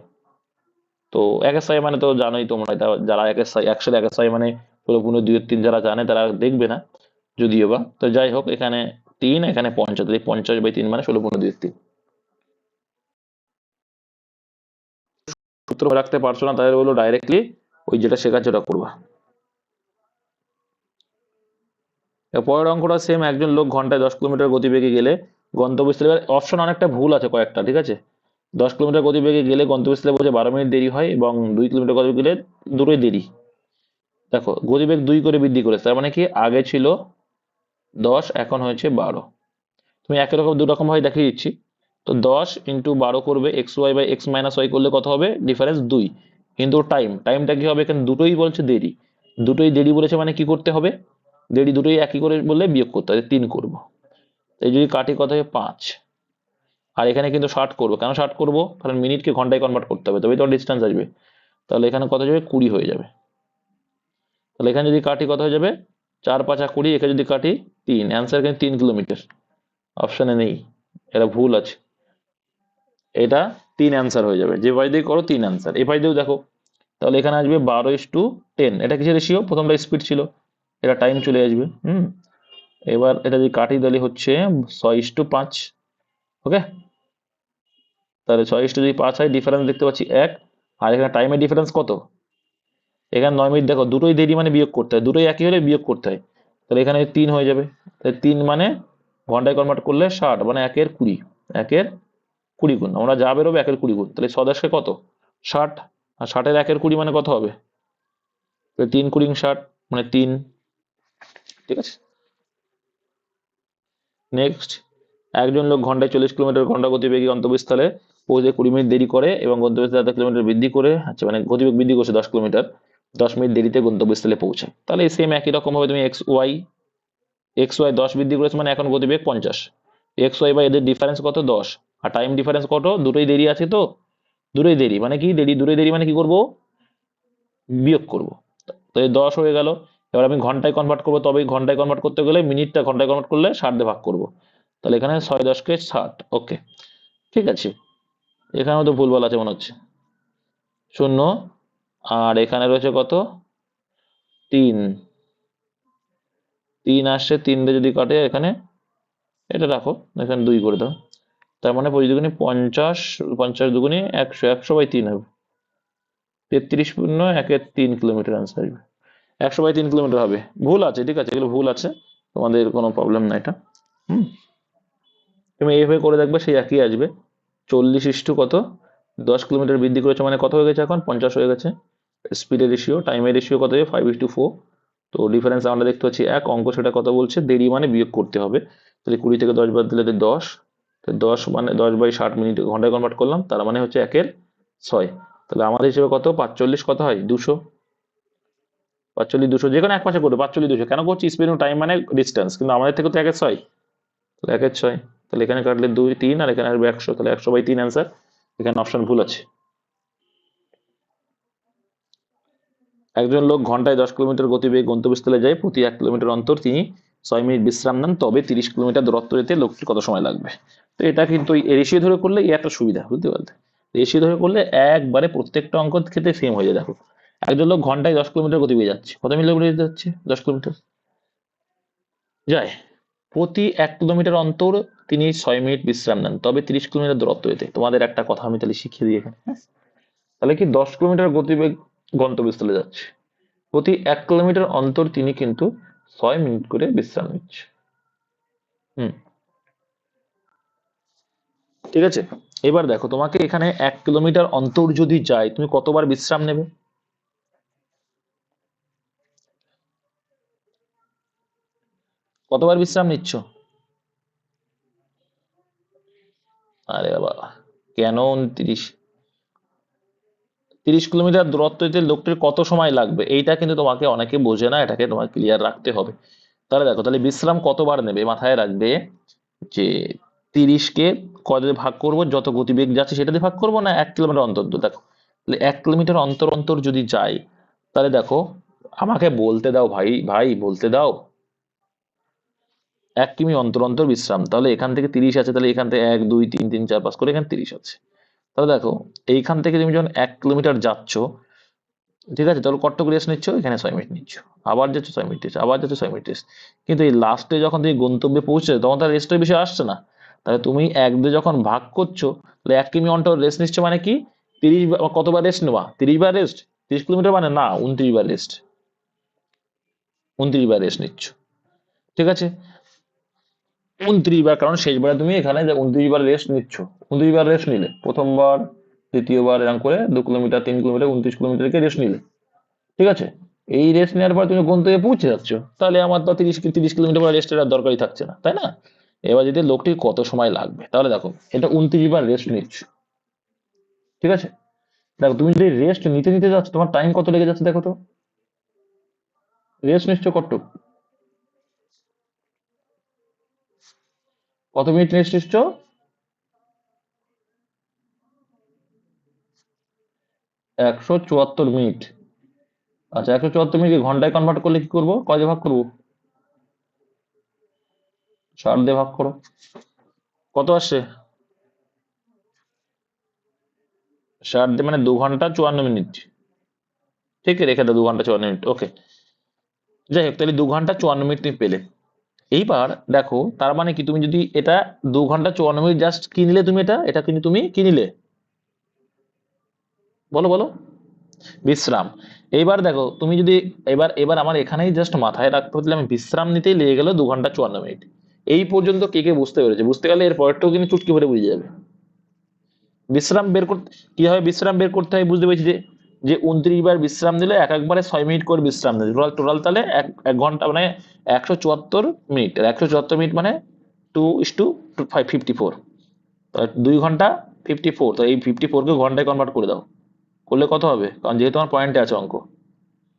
[SPEAKER 1] তো 1/6 মানে তো জানোই তোমরা, এটা যারা 1/6 একসাথে 1/6 মানে 16×2 = 3 যারা জানে তারা দেখবে না যদিও বা, তো যাই হোক এখানে 3, এখানে 50, তাহলে 50/3 মানে 16×2 = 3। সূত্র রাখতে পারছো না তাহলে বলো ডাইরেক্টলি ওই যেটা শেখাচ্ছে ওটা করবা। পরের অঙ্কটা সেম, একজন লোক ঘন্টায় 10 কিলোমিটার গতিবেগে গেলে গন্তব্যস্থলে, অপশন অনেকটা ভুল আছে কয়েকটা, ঠিক আছে। 10 কিলোমিটার গতিবেগে গেলে গন্তব্যস্থলে বলছে 12 মিনিট দেরি হয়, এবং 2 কিলোমিটার গতিবেগে গেলে দুটোই দেরি। দেখো গতিবেগ 2 করে বৃদ্ধি করেছে, তার মানে কি আগে ছিল 10, এখন হয়েছে 12। তুমি একই রকম দু রকম ভাবে দেখিয়ে দিচ্ছি। তো 10 × 12 করবে, X Y by X minus Y করলে কত হবে, ডিফারেন্স 2, কিন্তু টাইমটা কি হবে, এখানে দুটোই বলছে দেরি, দুটোই দেরি বলেছে মানে কি করতে হবে, দেরি দুটোই একই করে বললে বিয়োগ করতে হবে, 3 করবো। এই যদি কাটি কত হবে, 5। আর এখানে কিন্তু 60 করবো, কেন 60 করবো, কারণ মিনিটকে ঘন্টায় কনভার্ট করতে হবে, তবেই তো ডিস্টেন্স আসবে। তাহলে এখানে কত যাবে, 20 হয়ে যাবে। তাহলে এখানে যদি কাটি কত হয়ে যাবে, 4 5 20, এখানে যদি কাটি 3, অ্যান্সার এখানে 3 কিলোমিটার, অপশনে নেই, এটা ভুল আছে, এটা 3 অ্যান্সার হয়ে যাবে, যে পাশ দিয়ে করো 3 অ্যান্সার, এই পাশ দিয়েও দেখো, তাহলে এখানে আসবে 12:10, এটা কিসের রেশিও, প্রথমটা স্পিড ছিল, এটা টাইম চলে আসবে। এবার এটা যদি কাটি তাহলে হচ্ছে 6:5। ওকে, তাহলে 6:5 হয়, ডিফারেন্স দেখতে পাচ্ছি 1। আর এখানে টাইমের ডিফারেন্স কত? এখানে 9 মিনিট, দেখো দুটোই দেরি মানে বিয়োগ করতে হয়, দুটোই একই হলে বিয়োগ করতে হয়। তাহলে এখানে 3 হয়ে যাবে। তাহলে 3 মানে ঘন্টায় কনভার্ট করলে 60, মানে 1/20, 1/20 গুণ, আমরা যা বেরোবে 1/20 গুণ। তাহলে 6×10 কত? 60। আর 60-এর 1/20 মানে কত হবে? 3×20 = 60, মানে 3। ঠিক আছে। নেক্সট, একজন লোক ঘন্টায় 40 কিলোমিটার ঘন্টা গতিবেগে গন্তব্যস্থলে পৌঁছে 20 মিনিট দেরি করে এবং গন্তব্যস্থলে 1 কিলোমিটার বৃদ্ধি করে, আচ্ছা মানে গতিবেগ বৃদ্ধি করছে 10 কিলোমিটার, 10 মিনিট দেরিতে গন্তব্যস্থলে পৌঁছায়। তাহলে সেম একই রকম ভাবে তুমি এক্স ওয়াই 10 বৃদ্ধি করেছে, মানে এখন গতিবেগ 50। এক্স ওয়াই বা এদের ডিফারেন্স কত? 10। আর টাইম ডিফারেন্স কত? দুটোই দেরি আছে, তো দুটোই দেরি মানে কি, দুটোই দেরি মানে কি করব? বিয়োগ করব। তো এই 10 হয়ে গেল। এবার আমি ঘন্টায় কনভার্ট করবো, তবে ঘন্টায় কনভার্ট করতে গেলে মিনিটটা ঘন্টায় কনভার্ট করলে 60 দিয়ে ভাগ করবো। তাহলে এখানে 6×10 = 60। ওকে, ঠিক আছে। এখানেও তো ভুলভাল আছে মনে হচ্ছে, 0। আর এখানে রয়েছে কত? 3। 3 আসছে, 3 দিয়ে যদি কাটে এখানে, এটা রাখো, এখানে 2 করে দাও। তার মানে 5 দুগুণে 50, 50 দুগুণে 100, 100/3 হবে। 33.13 কিলোমিটার আনসার আসবে। 100/3 কিলোমিটার হবে। ভুল আছে, ঠিক আছে, এগুলো ভুল আছে, তোমাদের কোনো প্রবলেম না এটা। হুম, তুমি এইভাবে করে দেখবে, সেই একই আসবে। 40 ইস্টু কত? 10 কিলোমিটার বৃদ্ধি করেছে, মানে কত হয়ে গেছে এখন? 50 হয়ে গেছে। স্পিডের রেশিও, টাইমের রেশিও কত? 5:4। তো ডিফারেন্স আমরা দেখতে পাচ্ছি 1। অঙ্ক সেটা কত বলছে? দেরি মানে বিয়োগ করতে হবে। তাহলে 20 থেকে 10 বাদ দিলে 10। 10 মানে 10/60 মিনিট ঘন্টায় কনভার্ট করলাম, তার মানে হচ্ছে 1/6। তাহলে আমাদের হিসেবে কত? 45 কত হয়? 200। 45 200, যে কোনো এক পাশে করবে 45 200। কেন করছি? স্পিড এবং টাইম মানে ডিস্টেন্স, কিন্তু আমাদের থেকে তো 1/6। তাহলে 1/6। তাহলে এখানে কাটলে 2 3, আর এখানে আসবে 100। তাহলে 100/3 অ্যান্সার। এখানে অপশন ভুল আছে। একজন লোক ঘন্টায় 10 কিলোমিটার গতিবেগে গন্তব্যস্থলে যায়, প্রতি 1 কিলোমিটার অন্তর তিনি 6 মিনিট বিশ্রাম নেন, তবে 30 কিলোমিটার দূরত্ব যেতে লোকটির কত সময় লাগবে? তো এটা কিন্তু রেশিও ধরে করলে এই একটা সুবিধা, বুঝতে পারলে? রেশিও ধরে করলে একবারে প্রত্যেকটা অঙ্ক ক্ষেত্রে সেম হয়ে যায়। দেখো, একজন লোক ঘন্টায় 10 কিলোমিটার গতিবেগে যাচ্ছে, কত কিলোমিটার যাচ্ছে? 10 কিলোমিটার যায়, প্রতি 1 কিলোমিটার অন্তর তিনি 6 মিনিট বিশ্রাম নেন, তবে 30 কিলোমিটার দূরত্ব যেতে। তোমাদের একটা কথা আমি তাহলে শিখিয়ে দিই এখানে, হ্যাঁ? তাহলে কি 10 কিলোমিটার গতিবেগ গন্তব্যস্থলে যাচ্ছে, প্রতি 1 কিলোমিটার অন্তর তিনি কিন্তু 6 মিনিট করে বিশ্রাম নিচ্ছে। হুম, ঠিক আছে। এবার দেখো, তোমাকে এখানে 1 কিলোমিটার অন্তর যদি যায়, তুমি কতবার বিশ্রাম নেবে? কতবার বিশ্রাম নিচ্ছ? আরে বাবা, কেন 29? 30 কিলোমিটার দূরত্ব যেতে লোকটির কত সময় লাগবে, এইটা কিন্তু তোমাকে অনেকে বোঝে না, এটাকে তোমাকে ক্লিয়ার রাখতে হবে। তাহলে দেখো, তাহলে বিশ্রাম কতবার নেবে মাথায় রাখবে, যে 30কে কত দিয়ে ভাগ করব, যত গতিবেগ যাচ্ছে সেটা দিয়ে ভাগ করবো, না 1 কিলোমিটার অন্তর অন্তর। দেখো, তাহলে 1 কিলোমিটার অন্তর অন্তর যদি যাই, তাহলে দেখো, আমাকে বলতে দাও ভাই, ভাই বলতে দাও। 1 কিমি অন্তর অন্তর বিশ্রাম, তাহলে এখান থেকে 30 আছে, তাহলে এখান থেকে 1 2 3 3 4 5 করে এখানে 30 আছে। তাহলে দেখো, এইখান থেকে তুমি যখন 1 কিলোমিটার যাচ্ছ, ঠিক আছে, তাহলে কতটুকু রেস্ট নিচ্ছ? এখানে 6 মিনিট নিচ্ছ, আবার যাচ্ছ 6 মিনিট রেস্ট, আবার যাচ্ছ 6 মিনিট রেস্ট। কিন্তু এই লাস্টে যখন তুমি গন্তব্যে পৌঁছে, তখন তার রেস্টের বিষয় আসছে না। তাহলে তুমি 1 দিয়ে যখন ভাগ করছো, তাহলে 1 কিমি অন্তর রেস্ট নিচ্ছ, মানে কি 30 কতবার রেস্ট নেওয়া? 30 বার রেস্ট। 30 কিলোমিটার মানে না, 29 বার রেস্ট। 29 বার রেস্ট নিচ্ছ, ঠিক আছে। 29 বার, কারণ শেষবারে তুমি এখানে 29 বার রেস্ট নিচ্ছ। 29 বার রেস্ট নিলে, প্রথমবার, দ্বিতীয়বার, এরকম করে 2 কিলোমিটার 3 কিলোমিটার 29 কিলোমিটারকে রেস্ট নিলে, ঠিক আছে। এই রেস্ট নেওয়ার পর তুমি গন্তব্যে পৌঁছে যাচ্ছ, তাহলে আমার তো 30 কিলোমিটার রেস্টের আর দরকারই থাকছে না, তাই না? এবার যদি লোকটির কত সময় লাগবে, তাহলে দেখো, এটা 29 বার রেস্ট নিচ্ছ, ঠিক আছে। দেখো, তুমি যদি রেস্ট নিতে নিতে যাচ্ছ, তোমার টাইম কত লেগে যাচ্ছে দেখো তো। রেস্ট নিচ্ছ কত? কত মিনিট রেস্ট নিচ্ছ? 174 মিনিট। আচ্ছা, 174 মিনিট ঘন্টায় কনভার্ট করলে কি করবো? কয় দিয়ে ভাগ করবো? 60 দিয়ে ভাগ করো। কত আসছে? 60 দিয়ে মানে 2 ঘন্টা 54 মিনিট। ঠিক, রেখে দাও 2 ঘন্টা 54 মিনিট। ওকে, যাই হোক, তাহলে 2 ঘন্টা 54 মিনিট তুমি পেলে। এইবার দেখো, তার মানে কি, তুমি যদি এটা 2 ঘন্টা 54 মিনিট জাস্ট কি নিলে, তুমি এটা কিন্তু তুমি কি নিলে, বলো বলো, বিশ্রাম। এইবার দেখো তুমি যদি, এবার এবার আমার এখানেই জাস্ট মাথায় রাখতে হচ্ছে, আমি বিশ্রাম নিতেই লেগে গেল 2 ঘন্টা 54 মিনিট। এই পর্যন্ত কে কে বুঝতে পেরেছে? বুঝতে গেলে এর পরেরটাও কিন্তু চুটকি ভরে বুঝে যাবে। বিশ্রাম বের করতে, কিভাবে বিশ্রাম বের করতে হয় বুঝতে পেরেছি, যে যে 29 বার বিশ্রাম দিলে এক একবারে 6 মিনিট করে বিশ্রাম দিলে টোটাল টোটাল তাহলে এক এক ঘন্টা মানে 174 মিনিট, আর 174 মিনিট মানে 2:54, 2 ঘন্টা 54, তো এই 54 কে ঘন্টায় কনভার্ট করে দাও, করলে কত হবে? কারণ যেহেতু আমার পয়েন্টে আছে অঙ্ক,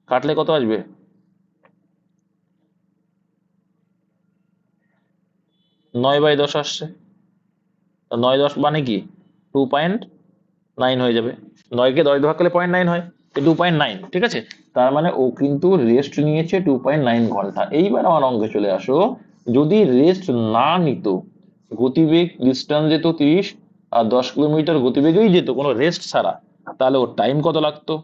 [SPEAKER 1] কাটলে কত আসবে? 9/10 আসছে। 9/10 মানে কি 2.9 হয়ে যাবে। 9 কে 10 দিয়ে ভাগ করলে 0.9 হয়, 2.9, ঠিক আছে। তার মানে ও কিন্তু রেস্ট নিয়েছে 2.9 ঘন্টা। এইবার আমার অঙ্কে চলে আসো, যদি রেস্ট না নিত, গতিবেগ ডিস্টেন্স যেত 30, আর 10 কিলোমিটার গতিবেগেই যেত কোনো রেস্ট ছাড়া, তাহলে ওর টাইম কত লাগতো?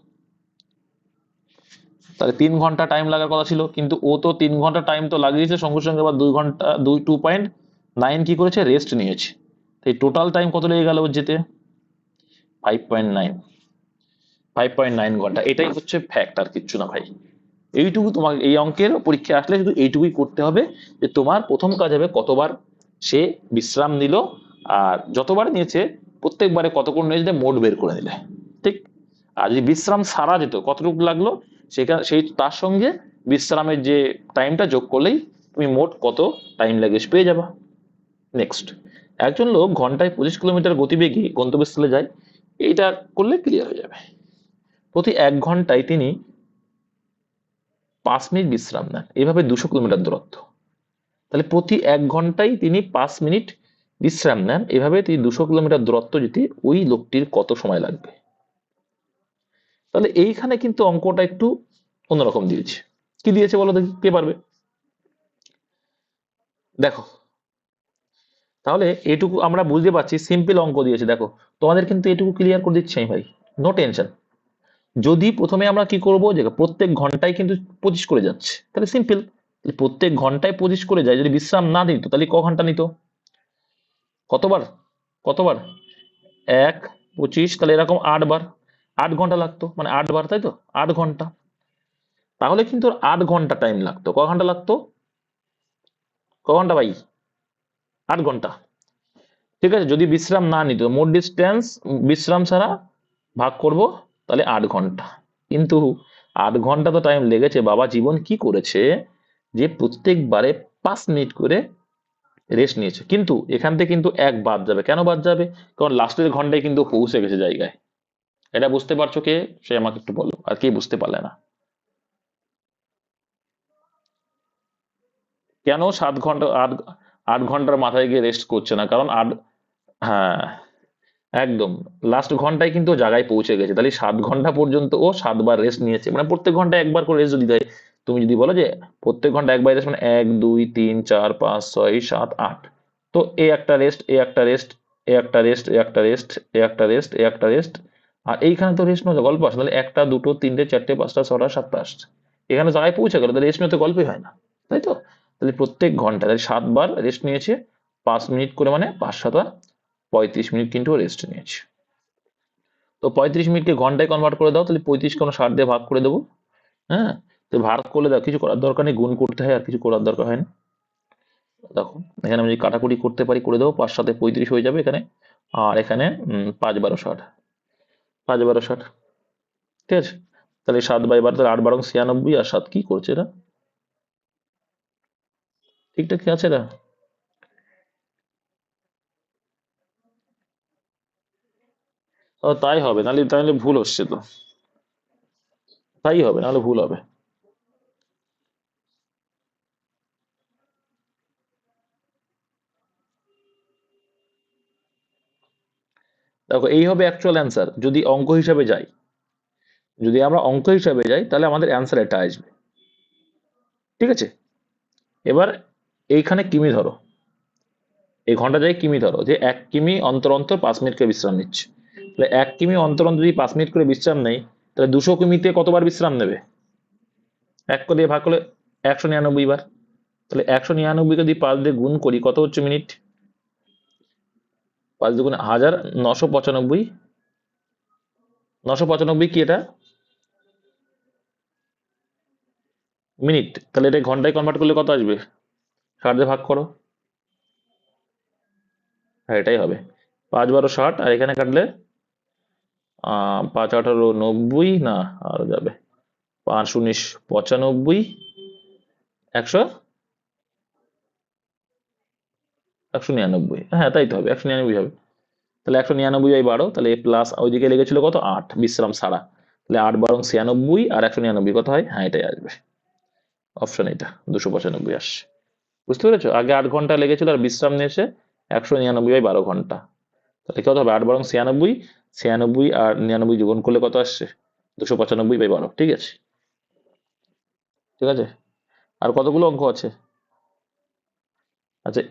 [SPEAKER 1] তাহলে 3 ঘন্টা টাইম লাগার কথা ছিল, কিন্তু ও তো 3 ঘন্টা টাইম তো লাগিয়েছে, সঙ্গে সঙ্গে আবার 2 ঘন্টা 2.9 কি করেছে, রেস্ট নিয়েছে। এই টোটাল টাইম কত লেগে গেল ওর যেতে? 5.9, 5.9 ঘন্টা। এটাই হচ্ছে ফ্যাক্ট, আর কিচ্ছু না ভাই। এইটুকু তোমাকে এই অঙ্কের পরীক্ষা আসলে শুধু এইটুকুই করতে হবে, যে তোমার প্রথম কাজ হবে কতবার সে বিশ্রাম নিল, আর যতবার নিয়েছে প্রত্যেকবারে কতক্ষণ নিয়েছে মোট বের করে নিলে, ঠিক। আর যদি বিশ্রাম সারা যেত কতটুকু লাগলো, সেখানে সেই তার সঙ্গে বিশ্রামের যে টাইমটা যোগ করলেই তুমি মোট কত টাইম লাগে পেয়ে যাবা। নেক্সট, একজন লোক ঘন্টায় 25 কিলোমিটার গতিবেগে গন্তব্যস্থলে যায়, এইটা করলে ক্লিয়ার হয়ে যাবে। প্রতি 1 ঘন্টায় তিনি 5 মিনিট বিশ্রাম নেন, এভাবে 200 কিলোমিটার দূরত্ব। তাহলে প্রতি 1 ঘন্টায় তিনি 5 মিনিট বিশ্রাম নেন, এভাবে তিনি 200 কিলোমিটার দূরত্ব যেতে ওই লোকটির কত সময় লাগবে? তাহলে এইখানে কিন্তু অঙ্কটা একটু অন্যরকম দিয়েছে। কি দিয়েছে বলো দেখি, কে পারবে? দেখো, তাহলে এটুকু আমরা বুঝতে পারছি, সিম্পল অঙ্ক দিয়েছে। দেখো, তোমাদের কিন্তু এটুকু ক্লিয়ার করে দিচ্ছি আমি ভাই, নো টেনশন। যদি প্রথমে আমরা কি করব, যে প্রত্যেক ঘন্টায় কিন্তু 25 করে যাচ্ছে, তাহলে সিম্পল, প্রত্যেক ঘন্টায় 25 করে যায়, যদি বিশ্রাম না নিত তাহলে ক ঘন্টা নিত? কতবার? কতবার? 1, 25, তাহলে এরকম 8 বার, 8 ঘন্টা লাগতো, মানে 8 বার, তাই তো, 8 ঘন্টা। তাহলে কিন্তু 8 ঘন্টা টাইম লাগতো। ক ঘন্টা লাগতো? ক ঘন্টা ভাই? 8 ঘন্টা, ঠিক আছে। যদি বিশ্রাম না নিত, মোট ডিস্টেন্স বিশ্রাম ছাড়া ভাগ করব, তাহলে 8 ঘন্টা। কিন্তু 8 ঘন্টা তো টাইম লেগেছে, বাবা জীবন কি করেছে, যে প্রত্যেকবারে 5 মিনিট করে রেস্ট নিয়েছে। কিন্তু এখান থেকে কিন্তু এক বাদ যাবে, কেন বাদ যাবে? কারণ লাস্টের ঘন্টায় কিন্তু পৌঁছে গেছে জায়গায়। এটা বুঝতে পারছো কে? সে আমাকে একটু বলো, আর কে বুঝতে পারলে না? কেন 7 ঘন্টা 8 ঘন্টার মাথায় গিয়ে রেস্ট করছে না? কারণ হ্যাঁ, একদম লাস্ট ঘন্টায় কিন্তু ও জায়গায় পৌঁছে গেছে, তাহলে 7 ঘন্টা পর্যন্ত ও 7 বার রেস্ট নিয়েছে, মানে প্রত্যেক ঘন্টায় একবার করে রেস্ট যদি দেয়, তুমি যদি বলো যে প্রত্যেক ঘন্টা একবার রেস্ট, মানে 1, 2, 3, 4, 5, 6, 7, 8, তো এ একটা রেস্ট, এ একটা রেস্ট, এ একটা রেস্ট, এ একটা রেস্ট, এ একটা রেস্ট, এ একটা রেস্ট, আর এইখানে তো রেস্ট নয়, গল্প আসে। তাহলে 1, 2, 3, 4, 5, 6, 7, 8, এখানে জায়গায় পৌঁছে গেল, তাহলে রেস্ট নিয়ে তো গল্পই হয় না, তাই তো। তাহলে প্রত্যেক ঘন্টা তাহলে 7 বার রেস্ট নিয়েছে, 5 মিনিট করে, মানে 5 × 7 = 35 মিনিট কিন্তু রেস্ট নিয়েছে। তো 35 মিনিটকে ঘন্টায় কনভার্ট করে দাও, তাহলে 35 কোনো 60 দিয়ে ভাগ করে দেবো। হ্যাঁ, তো ভাগ করলে দাও, কিছু করার দরকার নেই, গুণ করতে হয়, আর কিছু করার দরকার হয় না। দেখো, এখানে আমি যদি কাটাকুটি করতে পারি করে দেবো, 5 × 7 = 35 হয়ে যাবে এখানে, আর এখানে 5 × 12 = 60, 5 × 12 = 60, ঠিক আছে। তাহলে 7/12, তাহলে 8 × 12 = 96, আর 7 কি করছে এরা, ঠিকঠাক কি আছে এরা? তাই হবে, নাহলে তাহলে ভুল হচ্ছে তো, তাই হবে, নাহলে ভুল হবে। দেখো, এই হবে অ্যাকচুয়াল অ্যান্সার যদি অঙ্ক হিসাবে যাই। যদি আমরা অঙ্ক হিসাবে যাই তাহলে আমাদের অ্যান্সার এটা আসবে, ঠিক আছে। এবার এইখানে কিমি ধরো, এই ঘন্টা যায় কিমি ধরো, যে 1 কিমি অন্তর অন্তর 5 মিনিট করে বিশ্রাম নিচ্ছে। তাহলে 1 কিমি অন্তর অন্তর যদি 5 মিনিট করে বিশ্রাম নেই, তাহলে 200 কিমিতে কতবার বিশ্রাম নেবে? 1 করে দিয়ে ভাগ করলে 199 বার। তাহলে 199কে যদি 5 দিয়ে গুণ করি কত হচ্ছে মিনিট? 5 দুগুণে 1000, 995। 995 কি এটা? মিনিট। তাহলে এটা ঘন্টায় কনভার্ট করলে কত আসবে? 60 দিয়ে ভাগ করো। হ্যাঁ, এটাই হবে। 5 12 60, আর এখানে কাটলে 5 18 90, না আরো যাবে, 5 19 95, 100 199। হ্যাঁ, তাই তো হবে, 199 হবে। তাহলে 199/12, তাহলে প্লাস ওইদিকে লেগেছিল কত? 8 বিশ্রাম ছাড়া। তাহলে 8 12 96, আর 199 কত হয়? হ্যাঁ, এটাই আসবে অপশন, এটা 295 আসছে। বুঝতে পেরেছো? আগে 8 ঘন্টা লেগেছিল আর বিশ্রাম নিয়েছে 199/12 ঘন্টা। তাহলে কত হবে? 8 12 96, 96 আর 99 যোগ করলে কত আসছে? 295/12। ঠিক আছে, ঠিক আছে। আর কতগুলো অঙ্ক আছে? আচ্ছা,